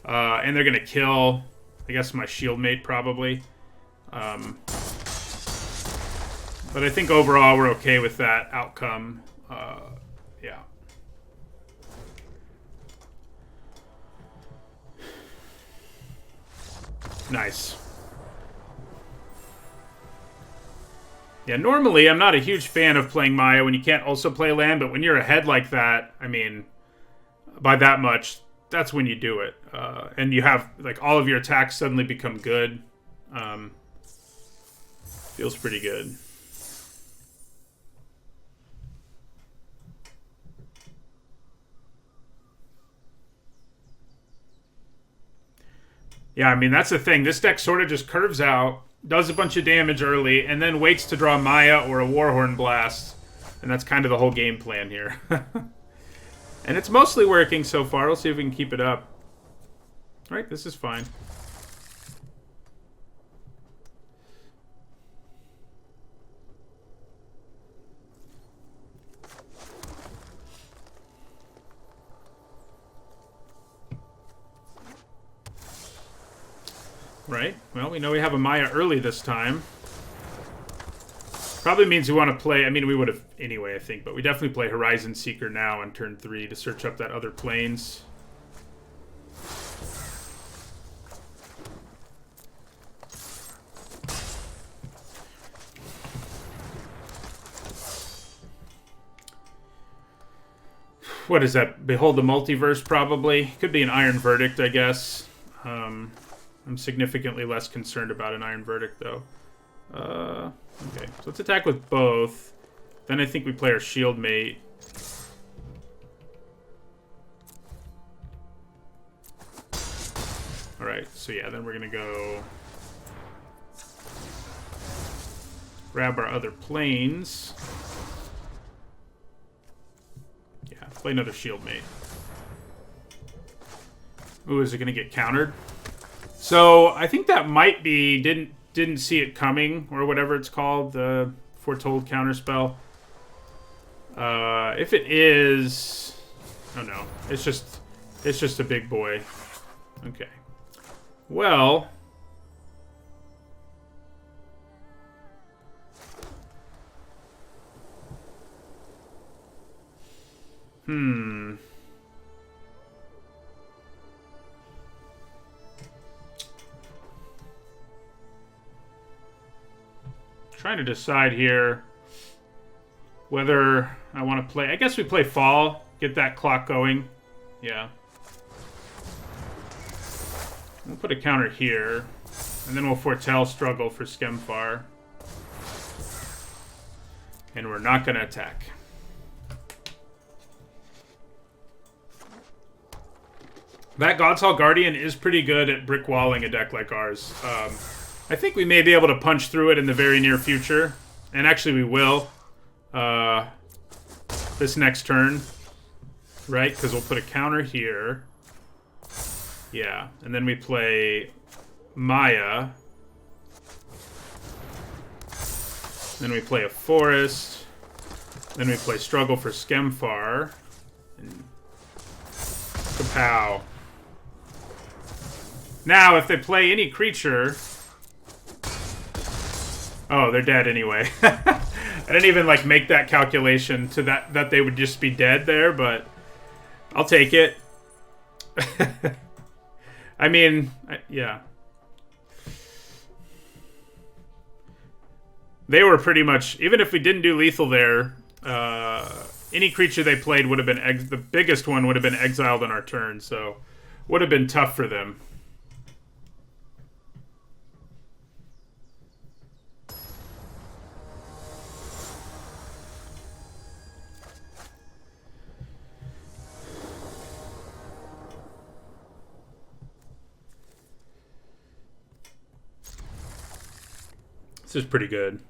And they're going to kill, I guess, my Shieldmate probably. But I think overall we're okay with that outcome. Yeah. Nice. Yeah, normally I'm not a huge fan of playing Maya when you can't also play land, but when you're ahead like that, I mean, by that much, that's when you do it. And you have, like, all of your attacks suddenly become good. Feels pretty good. Yeah, I mean, that's the thing. This deck sort of just curves out, does a bunch of damage early, and then waits to draw Maya or a Warhorn Blast. And that's kind of the whole game plan here. And it's mostly working so far. We'll see if we can keep it up. All right, this is fine. Right. Well, we know we have a Maya early this time. Probably means we want to play... I mean, we would have anyway, I think. But we definitely play Horizon Seeker now on turn 3 to search up that other planes. What is that? Behold the Multiverse, probably. Could be an Iron Verdict, I guess. I'm significantly less concerned about an Iron Verdict, though. Okay, so let's attack with both. Then I think we play our Shieldmate. Alright, so yeah, then we're going to go grab our other planes. Yeah, play another Shieldmate. Ooh, is it going to get countered? So I think that might be didn't see it coming, or whatever it's called, the foretold counterspell. If it is, oh no, it's just a big boy. Okay. Well, Trying to decide here whether I want to play. I guess we play Fall, get that clock going. Yeah. We'll put a counter here, and then we'll foretell Struggle for Skemfar. And we're not going to attack. That God's Guardian is pretty good at brick walling a deck like ours. I think we may be able to punch through it in the very near future. And actually we will. This next turn. Right? Because we'll put a counter here. Yeah. And then we play Maya. Then we play a Forest. Then we play Struggle for Skemfar. And kapow. Now, if they play any creature... Oh, they're dead anyway. I didn't even, like, make that calculation to that they would just be dead there, but I'll take it. I mean, yeah. They were pretty much... Even if we didn't do lethal there, any creature they played would have been... the biggest one would have been exiled on our turn, so would have been tough for them. This is pretty good.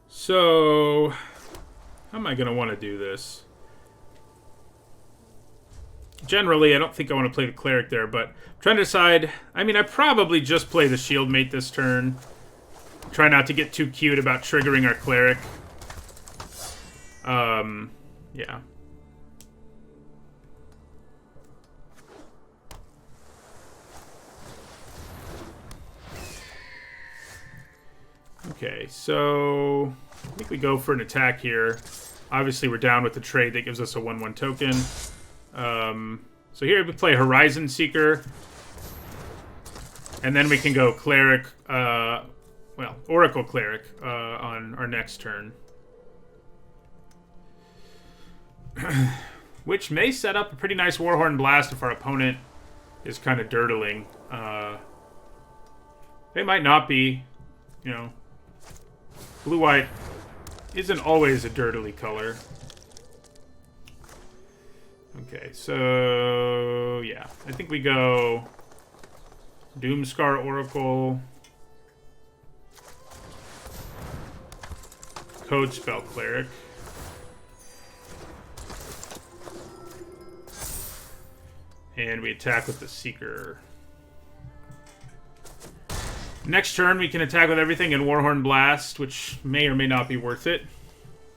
So, how am I going to want to do this? Generally, I don't think I want to play the Cleric there, but I'm trying to decide... I mean, I probably just play the Shieldmate this turn. Try not to get too cute about triggering our Cleric. Yeah. Okay, so I think we go for an attack here. Obviously, we're down with the trade that gives us a 1/1 token. So here we play Horizon Seeker. And then we can go Cleric, well, Oracle Cleric on our next turn. Which may set up a pretty nice Warhorn Blast if our opponent is kind of dirtling. They might not be, you know. Blue-white isn't always a dirtily color. Okay, so yeah. I think we go Doomscar Oracle, Code Spell Cleric. And we attack with the Seeker. Next turn, we can attack with everything in Warhorn Blast, which may or may not be worth it.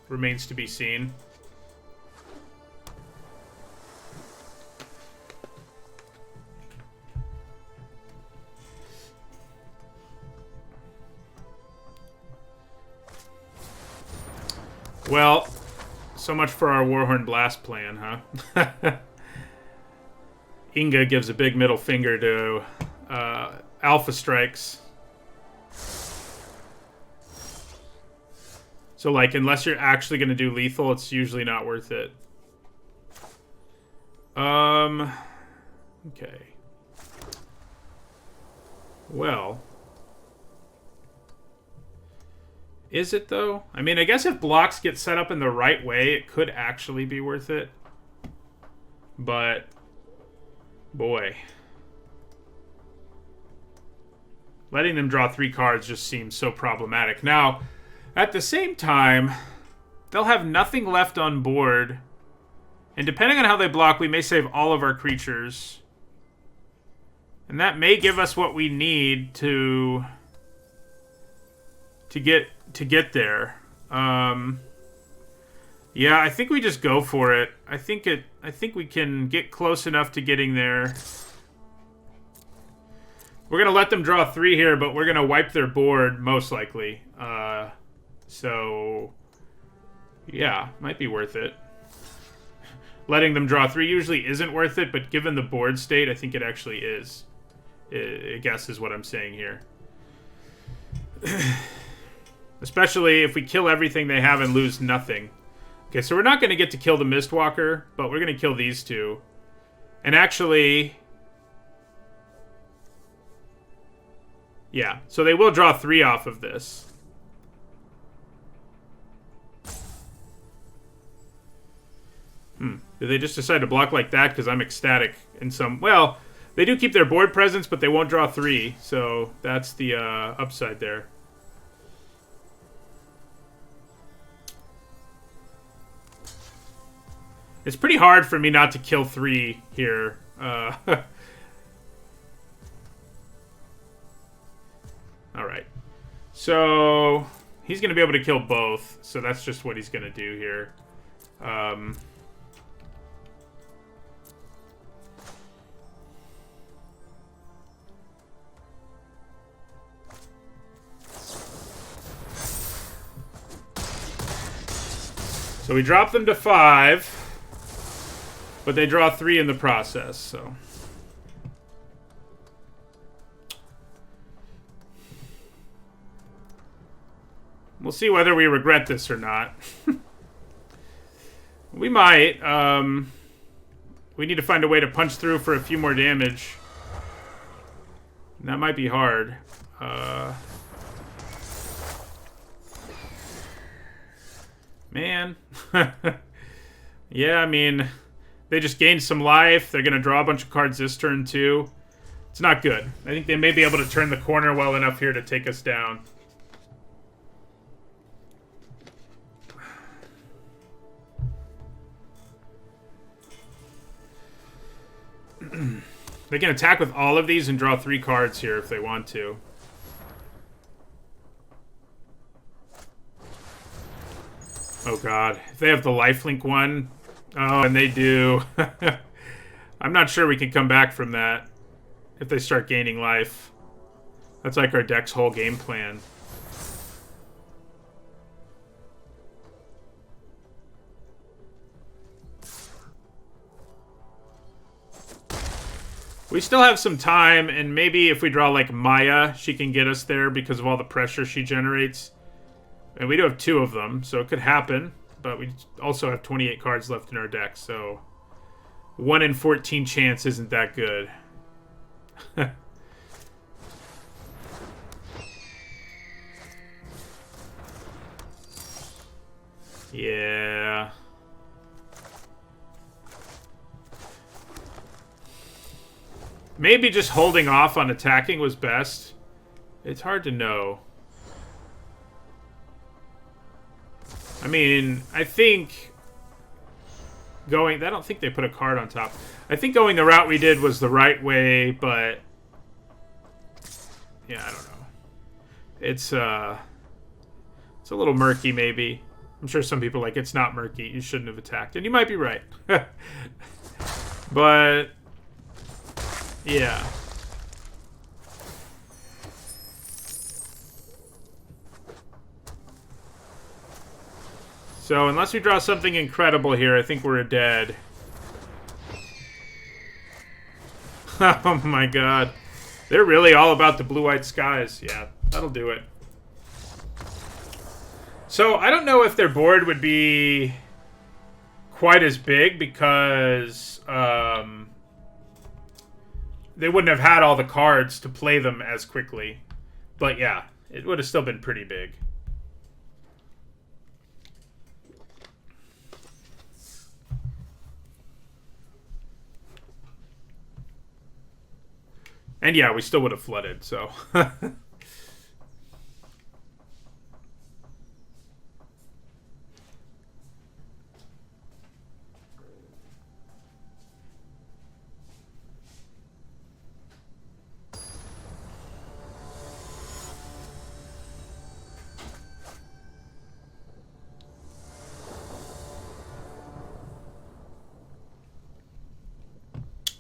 Remains to be seen. Well, so much for our Warhorn Blast plan, huh? Inga gives a big middle finger to Alpha Strikes. So, like, unless you're actually going to do lethal, it's usually not worth it. Okay. Well. Is it, though? I mean, I guess if blocks get set up in the right way, it could actually be worth it. But, boy. Letting them draw 3 cards just seems so problematic. Now, at the same time, they'll have nothing left on board. And depending on how they block, we may save all of our creatures. And that may give us what we need to get there. Yeah, I think we just go for it. I think we can get close enough to getting there. We're gonna let them draw 3 here, but we're gonna wipe their board most likely. So, yeah, might be worth it. Letting them draw 3 usually isn't worth it, but given the board state, I think it actually is. I guess is what I'm saying here. Especially if we kill everything they have and lose nothing. Okay, so we're not going to get to kill the Mistwalker, but we're going to kill these two. And actually... yeah, so they will draw 3 off of this. Did they just decide to block like that? Because I'm ecstatic in some... well, they do keep their board presence, but they won't draw 3. So that's the upside there. It's pretty hard for me not to kill 3 here. Alright. So he's going to be able to kill both. So that's just what he's going to do here. So we drop them to 5, but they draw 3 in the process, so. We'll see whether we regret this or not. We might. We need to find a way to punch through for a few more damage. And that might be hard. Man. Yeah, I mean, they just gained some life. They're going to draw a bunch of cards this turn, too. It's not good. I think they may be able to turn the corner well enough here to take us down. They can attack with all of these and draw 3 cards here if they want to. Oh god. If they have the lifelink one... oh, and they do. I'm not sure we can come back from that if they start gaining life. That's like our deck's whole game plan. We still have some time, and maybe if we draw like Maya, she can get us there because of all the pressure she generates. And we do have 2 of them, so it could happen. But we also have 28 cards left in our deck, so 1 in 14 chance isn't that good. Yeah. Maybe just holding off on attacking was best. It's hard to know. I mean, I think going... I don't think they put a card on top. I think going the route we did was the right way, but... yeah, I don't know. It's a little murky, maybe. I'm sure some people are like, it's not murky. You shouldn't have attacked. And you might be right. But... yeah. So, unless we draw something incredible here, I think we're dead. Oh my god. They're really all about the blue-white skies. Yeah, that'll do it. So, I don't know if their board would be quite as big because they wouldn't have had all the cards to play them as quickly. But yeah, it would have still been pretty big. And yeah, we still would have flooded, so...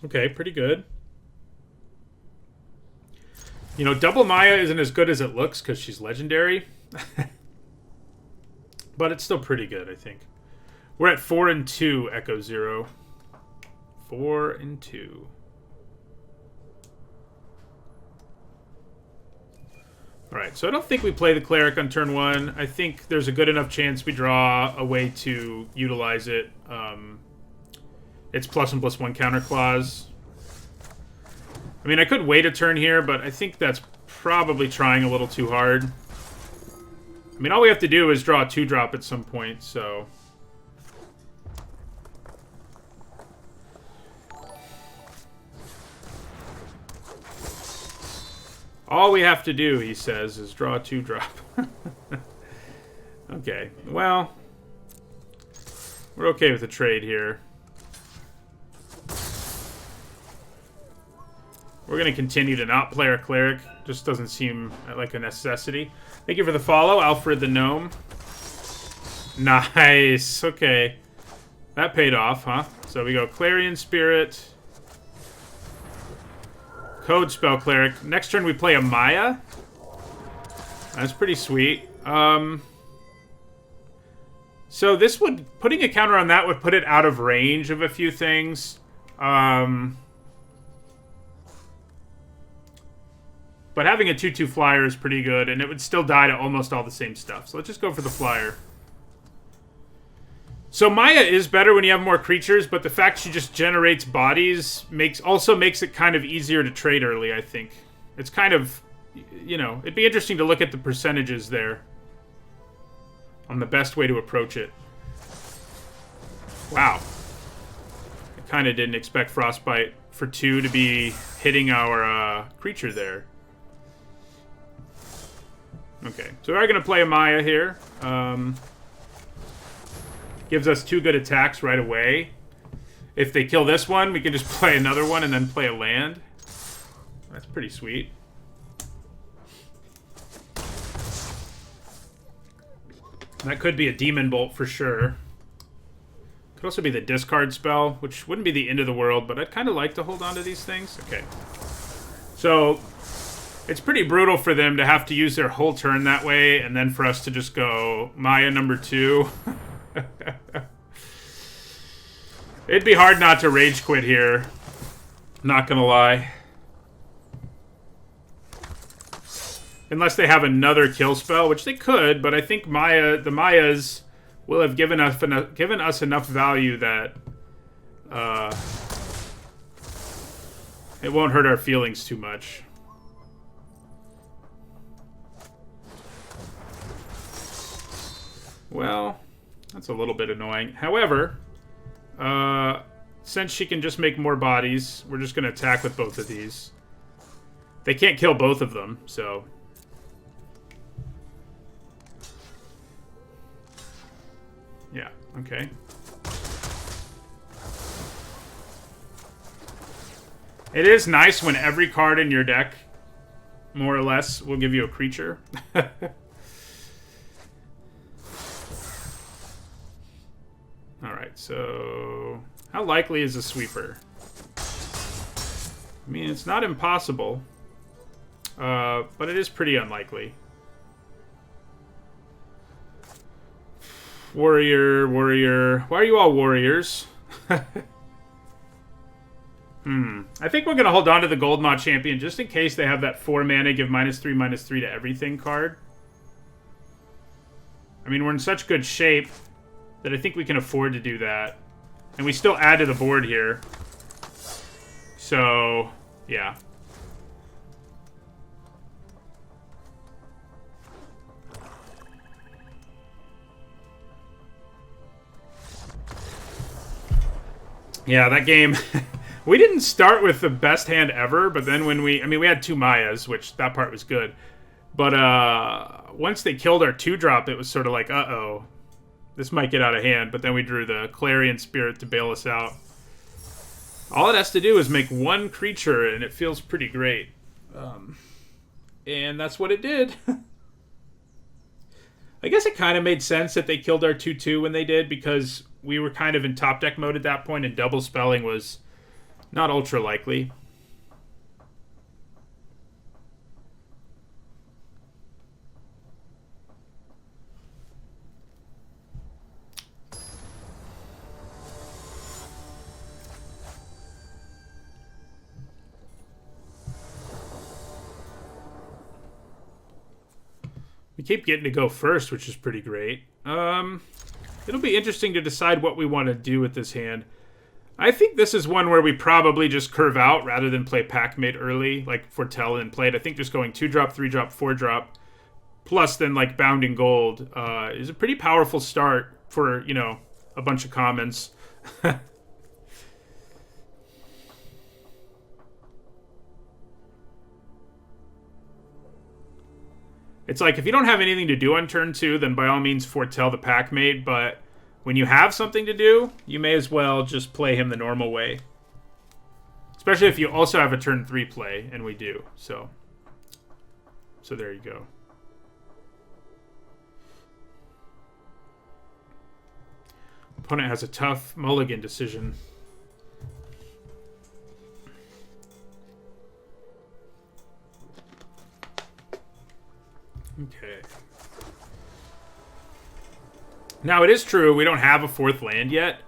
okay, pretty good. You know, Double Maya isn't as good as it looks because she's legendary. But it's still pretty good, I think. We're at 4-2, Echo Zero. 4-2. Alright, so I don't think we play the Cleric on turn 1. I think there's a good enough chance we draw a way to utilize it. It's +1/+1 counter clause. I mean, I could wait a turn here, but I think that's probably trying a little too hard. I mean, all we have to do is draw a 2-drop at some point, so... all we have to do, he says, is draw a 2-drop. Okay, well... we're okay with the trade here. We're going to continue to not play our Cleric. Just doesn't seem like a necessity. Thank you for the follow, Alfred the Gnome. Nice. Okay. That paid off, huh? So we go Clarion Spirit. Code Spell Cleric. Next turn we play a Maya. That's pretty sweet. So this would... putting a counter on that would put it out of range of a few things. But having a 2/2 flyer is pretty good, and it would still die to almost all the same stuff. So let's just go for the flyer. So Maya is better when you have more creatures, but the fact she just generates bodies also makes it kind of easier to trade early, I think. It's kind of, you know, it'd be interesting to look at the percentages there on the best way to approach it. Wow. I kind of didn't expect Frostbite for 2 to be hitting our creature there. Okay, so we are going to play a Maya here. Gives us 2 good attacks right away. If they kill this one, we can just play another one and then play a land. That's pretty sweet. That could be a Demon Bolt for sure. Could also be the discard spell, which wouldn't be the end of the world, but I'd kind of like to hold on to these things. Okay. So... it's pretty brutal for them to have to use their whole turn that way, and then for us to just go Maya number 2. It'd be hard not to rage quit here. Not gonna lie. Unless they have another kill spell, which they could, but I think the Mayas will have given us enough value that it won't hurt our feelings too much. Well, that's a little bit annoying. However, since she can just make more bodies, we're just going to attack with both of these. They can't kill both of them, so... yeah, okay. It is nice when every card in your deck, more or less, will give you a creature. Alright, so... how likely is a sweeper? I mean, it's not impossible. But it is pretty unlikely. Warrior, warrior. Why are you all warriors? I think we're going to hold on to the Gold Mod Champion just in case they have that 4 mana, give -3/-3 to everything card. I mean, we're in such good shape that I think we can afford to do that. And we still add to the board here. So, yeah. Yeah, that game... we didn't start with the best hand ever, but then when we... I mean, we had 2 Mayas, which that part was good. But once they killed our 2-drop, it was sort of like, uh-oh. This might get out of hand, but then we drew the Clarion Spirit to bail us out. All it has to do is make 1 creature, and it feels pretty great. And that's what it did. I guess it kind of made sense that they killed our 2/2 when they did, because we were kind of in top deck mode at that point, and double spelling was not ultra likely. We keep getting to go first, which is pretty great. It'll be interesting to decide what we want to do with this hand. I think this is one where we probably just curve out rather than play Packmate early, like Foretell and play it. I think just going 2-drop, 3-drop, 4-drop, plus then like Bounding Gold is a pretty powerful start for, you know, a bunch of commons. It's like, if you don't have anything to do on turn 2, then by all means Foretell the Packmate, but when you have something to do, you may as well just play him the normal way. Especially if you also have a turn 3 play, and we do, so there you go. Opponent has a tough mulligan decision. Okay. Now, it is true, we don't have a 4th land yet.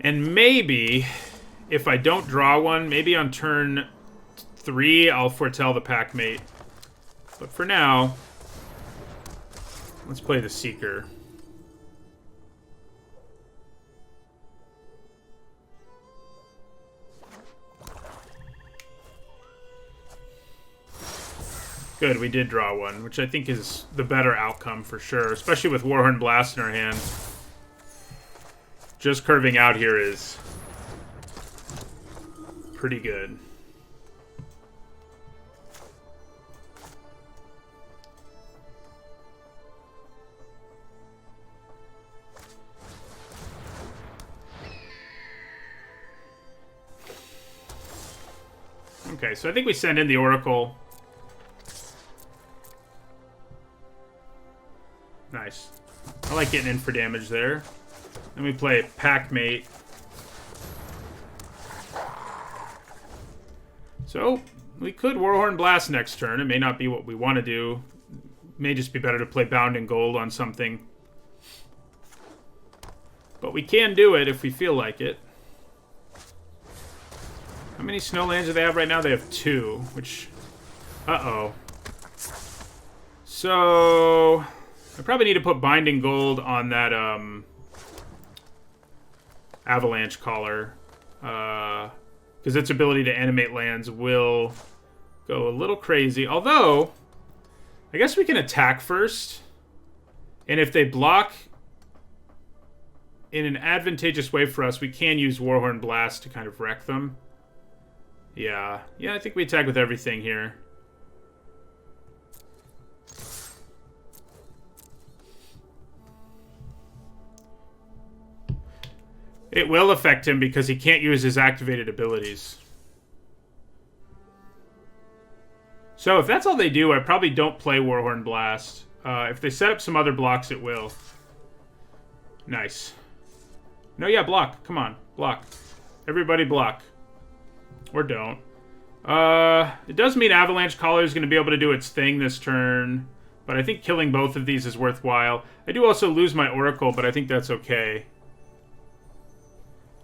And maybe, if I don't draw one, maybe on turn 3, I'll Foretell the Packmate. But for now, let's play the Seeker. Good, we did draw one, which I think is the better outcome for sure, especially with Warhorn Blast in our hand. Just curving out here is pretty good. Okay, so I think we send in the Oracle. Nice. I like getting in for damage there. Then we play Packmate. So, we could Warhorn Blast next turn. It may not be what we want to do. It may just be better to play Bounding Gold on something. But we can do it if we feel like it. How many Snowlands do they have right now? They have 2, which... Uh-oh. So... I probably need to put Binding Gold on that Avalanche Caller. Because its ability to animate lands will go a little crazy. Although, I guess we can attack first. And if they block in an advantageous way for us, we can use Warhorn Blast to kind of wreck them. Yeah, I think we attack with everything here. It will affect him because he can't use his activated abilities. So if that's all they do, I probably don't play Warhorn Blast. If they set up some other blocks, it will. Nice. No, yeah, block. Come on, block. Everybody block. Or don't. It does mean Avalanche Caller is going to be able to do its thing this turn. But I think killing both of these is worthwhile. I do also lose my Oracle, but I think that's okay.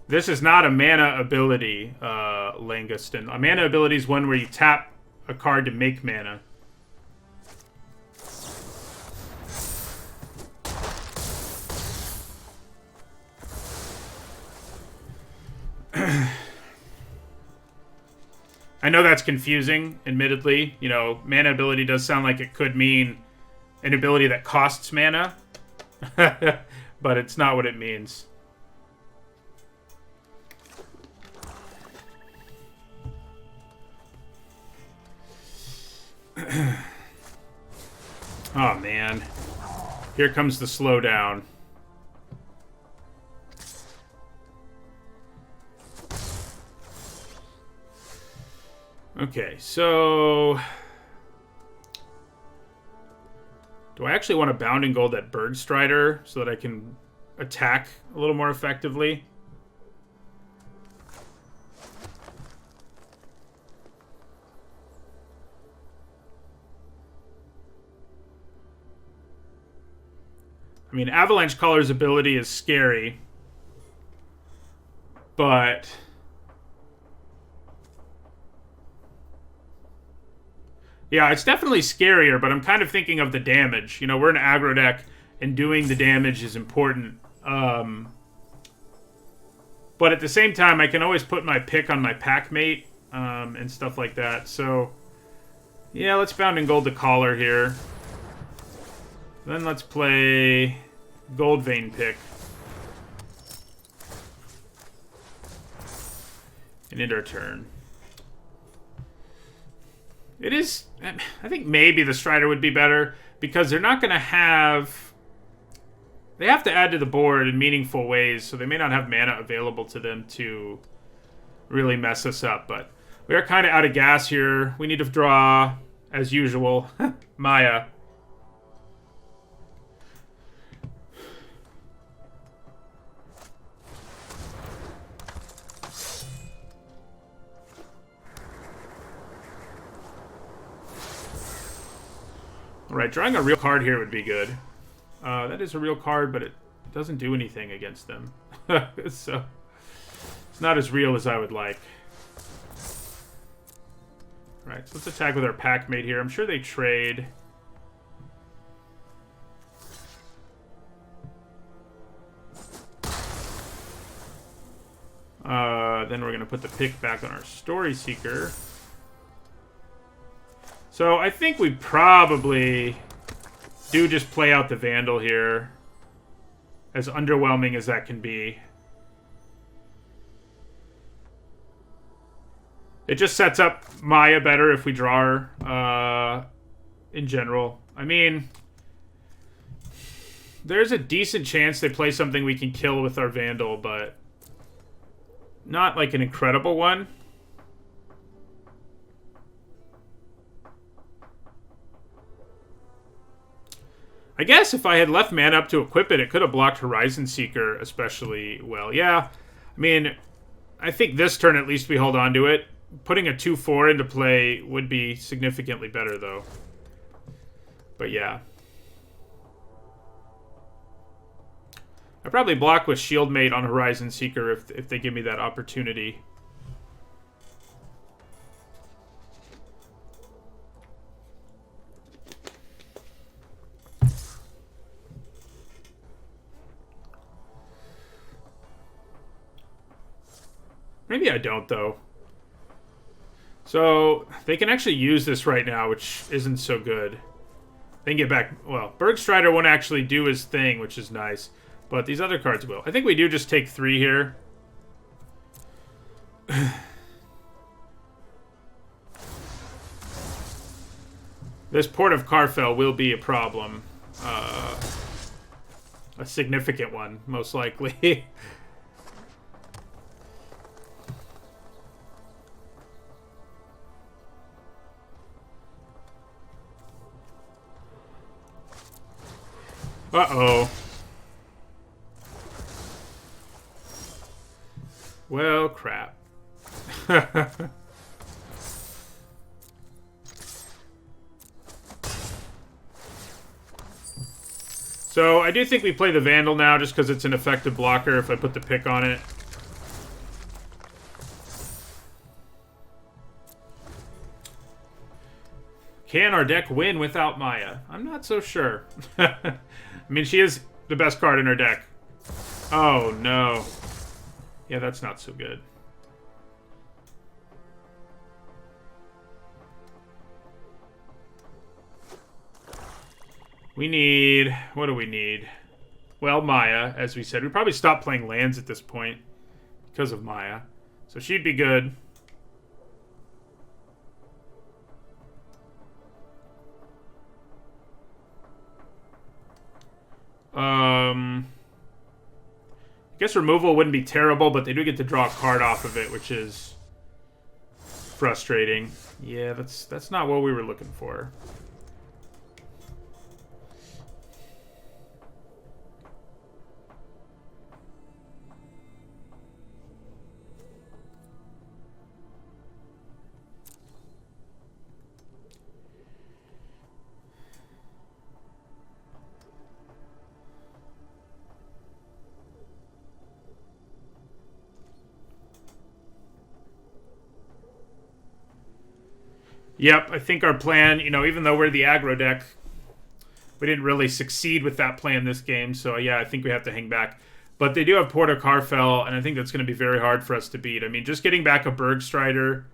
This is not a mana ability, Langustin. A mana ability is one where you tap a card to make mana. I know that's confusing, admittedly. You know, mana ability does sound like it could mean an ability that costs mana. But it's not what it means. Oh, man. Here comes the slowdown. Okay, so... do I actually want to Bounding Gold that Bergstrider so that I can attack a little more effectively? I mean, Avalanche Caller's ability is scary, but Yeah, it's definitely scarier, but I'm kind of thinking of the damage. You know, we're an aggro deck, and doing the damage is important. But at the same time, I can always put my pick on my pack mate and stuff like that. So, yeah, let's Bound in Gold the Collar here. Then let's play Gold Vein pick. And end our turn. It is... I think maybe the Strider would be better, because they're not going to have... They have to add to the board in meaningful ways, so they may not have mana available to them to really mess us up. But we are kind of out of gas here. We need to draw, as usual, Maya. Alright, drawing a real card here would be good. That is a real card, but it doesn't do anything against them. So, it's not as real as I would like. Alright, so let's attack with our pack mate here. I'm sure they trade. Then we're going to put the pick back on our Story Seeker. So I think we probably do just play out the Vandal here, as underwhelming as that can be. It just sets up Maya better if we draw her, in general. I mean, there's a decent chance they play something we can kill with our Vandal, but not like an incredible one. I guess if I had left mana up to equip it, it could have blocked Horizon Seeker especially well. Yeah, I mean, I think this turn at least we hold on to it. Putting a 2/4 into play would be significantly better, though. But yeah. I probably block with Shieldmate on Horizon Seeker if they give me that opportunity. Maybe I don't, though. So, they can actually use this right now, which isn't so good. They can get back... Well, Bergstrider won't actually do his thing, which is nice. But these other cards will. I think we do just take 3 here. This Port of Carfell will be a problem. A significant one, most likely. Uh-oh. Well, crap. So, I do think we play the Vandal now, just because it's an effective blocker if I put the pick on it. Can our deck win without Maya? I'm not so sure. I mean, she is the best card in our deck. Oh, no. Yeah, that's not so good. We need... What do we need? Well, Maya, as we said. We probably stop playing lands at this point because of Maya. So she'd be good. I guess removal wouldn't be terrible, but they do get to draw a card off of it, which is frustrating. Yeah, that's not what we were looking for. Yep, I think our plan, you know, even though we're the aggro deck, we didn't really succeed with that plan this game. So, yeah, I think we have to hang back. But they do have Porter Carfell, and I think that's going to be very hard for us to beat. I mean, just getting back a Bergstrider,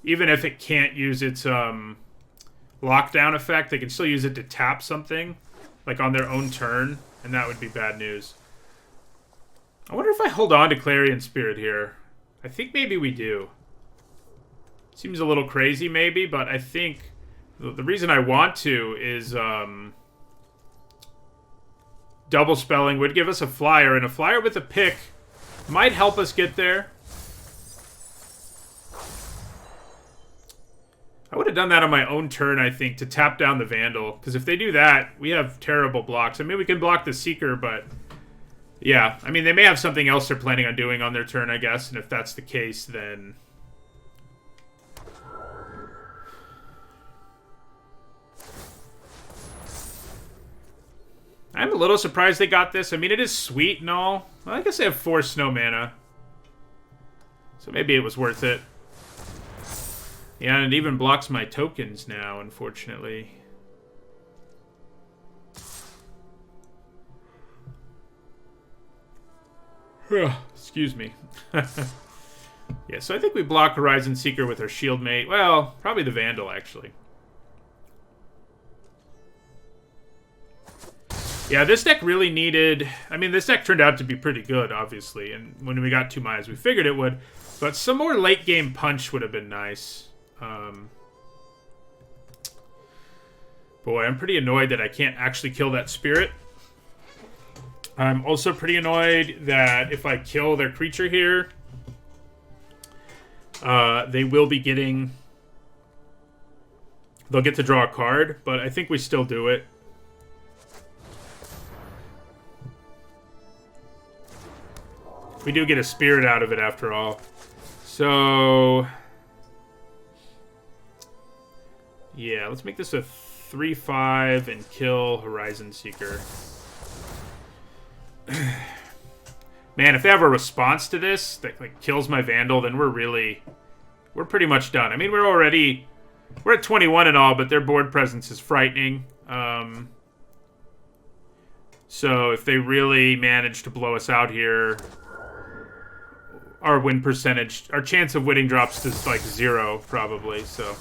even if it can't use its lockdown effect, they can still use it to tap something, like on their own turn, and that would be bad news. I wonder if I hold on to Clarion Spirit here. I think maybe we do. Seems a little crazy, maybe, but I think the reason I want to is double spelling would give us a flyer, and a flyer with a pick might help us get there. I would have done that on my own turn, I think, to tap down the Vandal, because if they do that, we have terrible blocks. I mean, we can block the Seeker, but yeah, I mean, they may have something else they're planning on doing on their turn, I guess, and if that's the case, then I'm a little surprised they got this. I mean, it is sweet and all. Well, I guess they have 4 snow mana, so maybe it was worth it. Yeah, and it even blocks my tokens now, unfortunately. Excuse me. Yeah, so I think we block Horizon Seeker with our Shield Mate. Well, probably the Vandal, actually. Yeah, this deck really needed... I mean, this deck turned out to be pretty good, obviously. And when we got 2 Mayas, we figured it would. But some more late-game punch would have been nice. Boy, I'm pretty annoyed that I can't actually kill that Spirit. I'm also pretty annoyed that if I kill their creature here, they will be getting... They'll get to draw a card, but I think we still do it. We do get a Spirit out of it after all. So... yeah, let's make this a 3/5 and kill Horizon Seeker. Man, if they have a response to this that like kills my Vandal, then we're pretty much done. I mean, we're at 21 and all, but their board presence is frightening. So if they really manage to blow us out here, our win percentage, our chance of winning drops to like 0 probably. So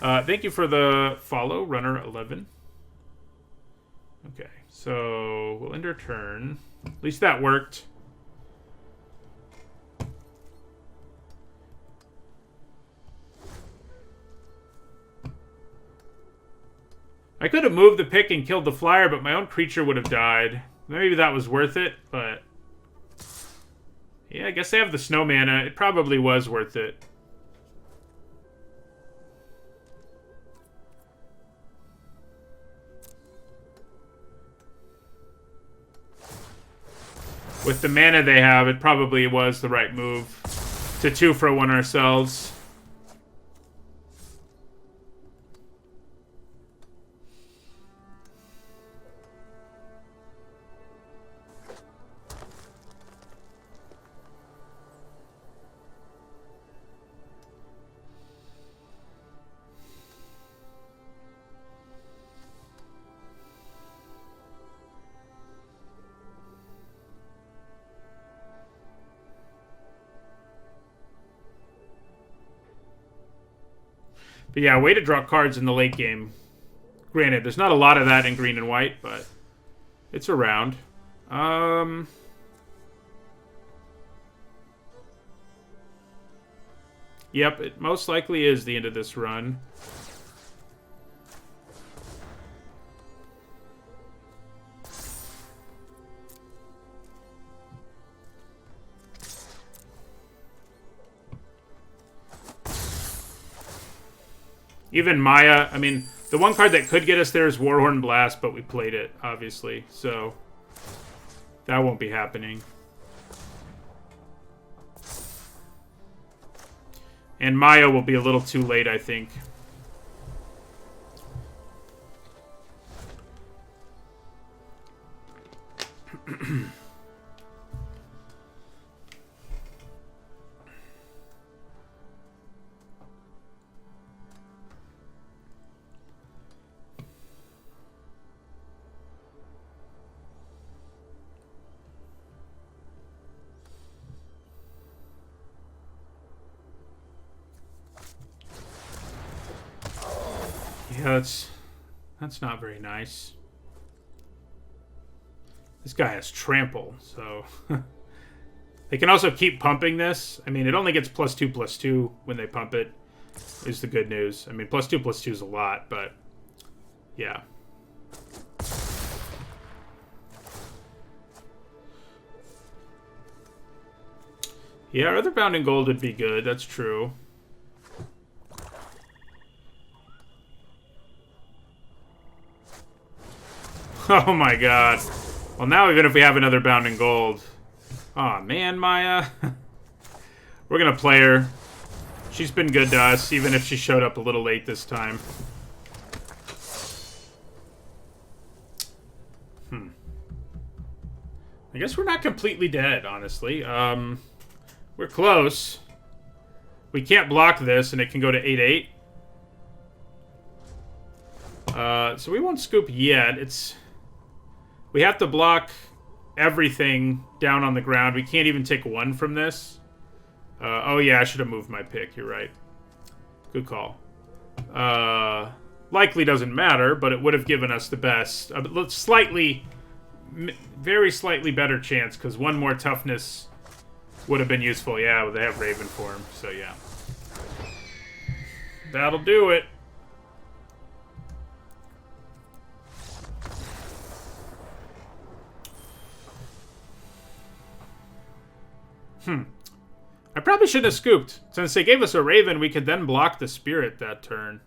thank you for the follow, Runner11. Okay, so we'll end our turn. At least that worked. I could have moved the pick and killed the flyer, but my own creature would have died. Maybe that was worth it, but... yeah, I guess they have the snow mana. It probably was worth it. With the mana they have, it probably was the right move to 2-for-1 ourselves. But yeah, way to draw cards in the late game. Granted, there's not a lot of that in green and white, but it's around. Yep, it most likely is the end of this run. Even Maya, I mean, the one card that could get us there is Warhorn Blast, but we played it, obviously, so that won't be happening. And Maya will be a little too late, I think. Yeah, that's not very nice. This guy has trample, so they can also keep pumping this. I mean, it only gets +2/+2 when they pump it, is the good news. I mean, +2/+2 is a lot, but yeah. Yeah, our other Bound in Gold would be good, that's true. Oh my god. Well, now even if we have another Bound in Gold... Aw, man, Maya. We're gonna play her. She's been good to us, even if she showed up a little late this time. I guess we're not completely dead, honestly. We're close. We can't block this, and it can go to 8/8. So we won't scoop yet. We have to block everything down on the ground. We can't even take one from this. Oh yeah, I should have moved my pick. You're right. Good call. Likely doesn't matter, but it would have given us the best. Very slightly better chance, because one more toughness would have been useful. Yeah, well, they have Raven form, so yeah. That'll do it. I probably shouldn't have scooped. Since they gave us a Raven, we could then block the Spirit that turn.